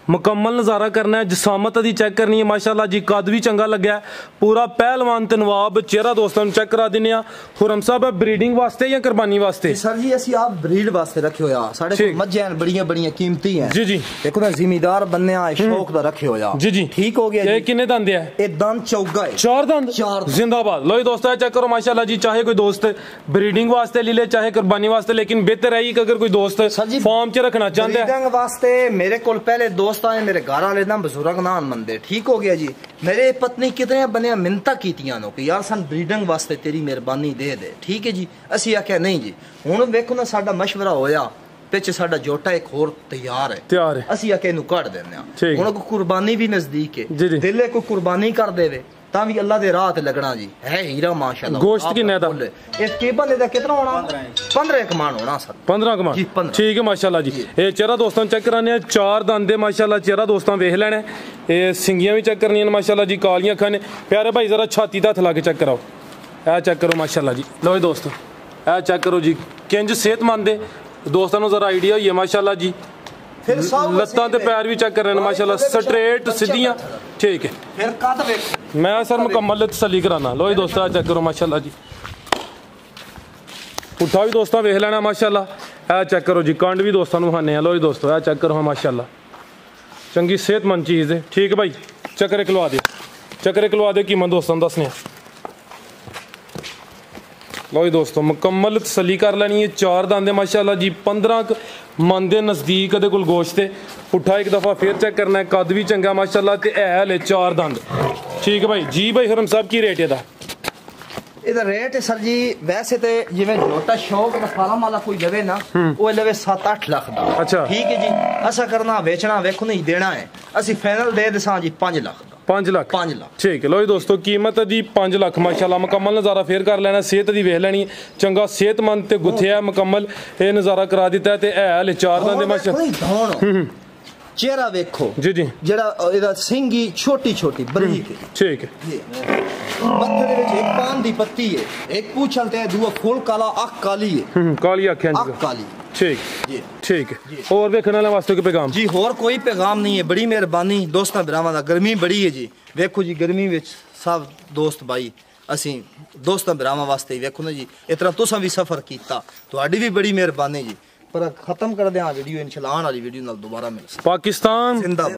[SPEAKER 1] मुकम्मल नज़ारा करना है जिसामत दी चेक करनी है माशाल्लाह जी कद भी चंगा लग्या पूरा पहलवान ते नवाब चेहरा दोस्तों चेक करा दिने आ हुरम साहब ब्रीडिंग वास्ते या कुर्बानी वास्ते
[SPEAKER 2] सर जी असि आप ब्रीड वास्ते रखे होया साडे मज्जां बड़ियां कीमती हैं जी जी देखो ना जिम्मेदार बनने आ शौक दा रखे होया
[SPEAKER 1] जी जी ठीक हो गया ये कितने दंद है
[SPEAKER 2] ये दंद चौगा है
[SPEAKER 1] 4 दंद जिंदाबाद लो दोस्तों चेक करो माशाल्लाह जी चाहे कोई दोस्त ब्रीडिंग वास्ते ले ले चाहे कुर्बानी वास्ते लेकिन बेहतर है कि अगर कोई दोस्त फार्म च रखना चाहता है
[SPEAKER 2] ब्रीडिंग वास्ते मेरे कोल पहले दोस्त आए मेरे घर वाले ना बुजुर्ग ना मंदे ठीक हो गया जी मेरे पत्नी कितने बने मिन्नता कीतियां नो कि यार सन ब्रीडिंग वास्ते तेरी मेहरबानी दे दे ठीक है जी असि आख्या नहीं जी हुण वेखो ना साडा मशवरा होया पिछ साडा जोटा एक होर तैयार है असि आख्या इनू कढ देने हुण कोई कुर्बानी भी नजदीक है दिले कोई कुर्बानी कर देवे ਤਾਂ ਵੀ ਅੱਲਾ ਦੇ ਰਾਹ ਤੇ ਲੱਗਣਾ ਜੀ ਹੈ ਹੀਰਾ ਮਾਸ਼ਾਅੱਲਾ
[SPEAKER 1] गोश्त किन्ने दा
[SPEAKER 2] ਇਸ ਕੇਬਲ ਦਾ ਕਿੰਨਾ ਹੋਣਾ 15 ਕਮਾਨ ਹੋਣਾ ਸਰ
[SPEAKER 1] 15 ਕਮਾਨ
[SPEAKER 2] ਜੀ, 15
[SPEAKER 1] ਠੀਕ ਹੈ ਮਾਸ਼ਾਅੱਲਾ ਜੀ ਇਹ ਚਿਹਰਾ ਦੋਸਤਾਂ ਚੈੱਕ ਕਰਾਨੇ ਆ 4 ਦੰਦ ਦੇ ਮਾਸ਼ਾਅੱਲਾ ਚਿਹਰਾ ਦੋਸਤਾਂ ਵੇਖ ਲੈਣਾ ਇਹ ਸਿੰਗੀਆਂ ਵੀ ਚੈੱਕ ਕਰਨੀਆਂ ਨੇ ਮਾਸ਼ਾਅੱਲਾ ਜੀ ਕਾਲੀਆਂ ਅੱਖਾਂ ਨੇ ਪਿਆਰੇ ਭਾਈ ਜ਼ਰਾ ਛਾਤੀ ਦਾ ਹੱਥ ਲਾ ਕੇ ਚੈੱਕ ਕਰਾਓ ਇਹ ਚੈੱਕ ਕਰੋ ਮਾਸ਼ਾਅੱਲਾ ਜੀ ਲਓ ਜੀ ਦੋਸਤੋ ਇਹ ਚੈੱਕ ਕਰੋ ਜੀ ਕਿੰਜ ਸਿਹਤਮੰਦ ਹੈ ਦੋਸਤਾਂ ਨੂੰ ਜ਼ਰਾ ਆਈਡੀਆ ਹੋਈ ਹੈ ਮਾਸ਼ਾਅੱਲਾ ਜੀ
[SPEAKER 2] ਫਿਰ ਸਭ
[SPEAKER 1] ਲੱਤਾਂ ਤੇ ਪੈਰ ਵੀ ਚੈੱਕ ਕਰ ਰਹੇ ਨੇ ਮਾਸ਼ਾਅੱਲਾ ਸਟ੍ਰੇਟ ਸਿੱਧੀਆਂ ਠੀਕ ਹੈ
[SPEAKER 2] ਫਿਰ ਕੱਦ ਵੇਖ
[SPEAKER 1] ਮੈਂ ਸਰ ਮੁਕੰਮਲ ਤਸੱਲੀ ਕਰਾਨਾ ਲੋ ਜੀ ਦੋਸਤੋ ਆ ਚੈੱਕ ਕਰੋ ਮਾਸ਼ਾਅੱਲਾ ਜੀ ਪੁੱਠਾ ਵੀ ਦੋਸਤਾਂ ਵੇਖ ਲੈਣਾ ਮਾਸ਼ਾਅੱਲਾ ਇਹ ਚੈੱਕ ਕਰੋ ਜੀ ਕੰਡ ਵੀ ਦੋਸਤਾਂ ਨੂੰ ਖਾਣੇ ਆ ਲੋ ਜੀ ਦੋਸਤੋ ਇਹ ਚੈੱਕ ਕਰੋ ਮਾਸ਼ਾਅੱਲਾ ਚੰਗੀ ਸਿਹਤਮੰਦ ਚੀਜ਼ ਹੈ ਠੀਕ ਹੈ ਭਾਈ ਚੱਕਰੇ ਖਲਵਾ ਦਿਓ ਕੀਮਤ ਦੋਸਤਾਂ ਨੂੰ ਦੱਸਨੇ ਲੋ ਜੀ ਦੋਸਤੋ ਮੁਕੰਮਲ ਤਸੱਲੀ ਕਰ ਲੈਣੀ ਹੈ 4 ਦੰਦ ਮਾਸ਼ਾਅੱਲਾ ਜੀ 15 ਮਨ ਦੇ ਨਜ਼ਦੀਕ ਇਹਦੇ ਕੋਲ ਗੋਸ਼ਤ ਹੈ ਪੁੱਠਾ ਇੱਕ ਦਫਾ ਫੇਰ ਚੈੱਕ ਕਰਨਾ ਹੈ ਕੱਦ ਵੀ ਚੰਗਾ ਮਾਸ਼ਾਅੱਲਾ ਤੇ ਇਹ ਹਲੇ 4 ਦੰਦ ਠੀਕ ਹੈ ਭਾਈ ਜੀ ਭਾਈ ਹਰਮ ਸਾਹਿਬ ਕੀ ਰੇਟ ਇਹਦਾ
[SPEAKER 2] ਇਹਦਾ ਰੇਟ ਹੈ ਸਰ ਜੀ ਵੈਸੇ ਤੇ ਜਿਵੇਂ ਝੋਟਾ ਸ਼ੌਕ ਦਾ ਫਾਰਮ ਵਾਲਾ ਕੋਈ ਲਵੇ ਨਾ ਉਹ ਲਵੇ 7-8 ਲੱਖ ਦਾ
[SPEAKER 1] ਅੱਛਾ
[SPEAKER 2] ਠੀਕ ਹੈ ਜੀ ਅਸਾ ਕਰਨਾ ਵੇਚਣਾ ਵੇਖੋ ਨਹੀਂ ਦੇਣਾ ਹੈ ਅਸੀਂ ਫਾਈਨਲ ਦੇ ਦਸਾਂ ਜੀ 5 ਲੱਖ ਦਾ
[SPEAKER 1] 5 ਲੱਖ
[SPEAKER 2] 5 ਲੱਖ
[SPEAKER 1] ਠੀਕ ਹੈ ਲੋ ਜੀ ਦੋਸਤੋ ਕੀਮਤ ਜੀ 5 ਲੱਖ ਮਾਸ਼ਾਅੱਲਾ ਮੁਕੰਮਲ ਨਜ਼ਾਰਾ ਫੇਰ ਕਰ ਲੈਣਾ ਸਿਹਤ ਦੀ ਵੇਖ ਲੈਣੀ ਚੰਗਾ ਸਿਹਤਮੰਦ ਤੇ ਗੁੱਥਿਆ ਮੁਕੰਮਲ ਇਹ ਨਜ਼ਾਰਾ ਕਰਾ ਦਿੱਤਾ ਤੇ ਇਹ ਹਲੇ 4 ਦੰਦ ਦੇ ਮਾਸ਼ਾਅੱਲਾ
[SPEAKER 2] ਚਿਹਰਾ ਵੇਖੋ
[SPEAKER 1] ਜੀ
[SPEAKER 2] ਜਿਹੜਾ ਇਹਦਾ ਸਿੰਗੀ ਛੋਟੀ ਬਰੀਕ
[SPEAKER 1] ਠੀਕ ਹੈ
[SPEAKER 2] ਮੱਥੇ ਦੇ ਵਿੱਚ ਇੱਕ ਪਾਨ ਦੀ ਪੱਤੀ ਹੈ ਇੱਕ ਪੂਛਲ ਤੇ ਦੂਆ ਫੁੱਲ ਕਾਲਾ ਅੱਖ ਕਾਲੀ ਹੈ
[SPEAKER 1] ਕਾਲੀ ਅੱਖਾਂ ਜੀ
[SPEAKER 2] ਅੱਖ ਕਾਲੀ
[SPEAKER 1] ਠੀਕ ਠੀਕ ਹੈ ਹੋਰ ਵੇਖਣ ਵਾਲੇ ਵਾਸਤੇ ਕੋਈ ਪੈਗਾਮ
[SPEAKER 2] ਜੀ ਹੋਰ ਕੋਈ ਪੈਗਾਮ ਨਹੀਂ ਹੈ ਬੜੀ ਮਿਹਰਬਾਨੀ ਦੋਸਤਾਂ ਭਰਾਵਾਂ ਦਾ ਗਰਮੀ ਬੜੀ ਹੈ ਜੀ ਵੇਖੋ ਜੀ ਗਰਮੀ ਵਿੱਚ ਸਭ ਦੋਸਤ ਭਾਈ ਅਸੀਂ ਦੋਸਤਾਂ ਭਰਾਵਾਂ ਵਾਸਤੇ ਵੇਖੋ ਨਾ ਜੀ ਇਸ ਤਰ੍ਹਾਂ ਤੁਸੀਂ ਵੀ ਸਫ਼ਰ ਕੀਤਾ ਤੁਹਾਡੀ ਵੀ ਬੜੀ ਮਿਹਰਬਾਨੀ ਜੀ ਪਰ ਖਤਮ ਕਰ ਦਿਆਂ ਵੀਡੀਓ ਇਨਸ਼ਾਅੱਲਾ ਆਉਣ ਵਾਲੀ ਵੀਡੀਓ ਨਾਲ ਦੁਬਾਰਾ ਮਿਲ
[SPEAKER 1] ਪਾਕਿਸਤਾਨ
[SPEAKER 2] ਜ਼ਿੰਦਾਬਾਦ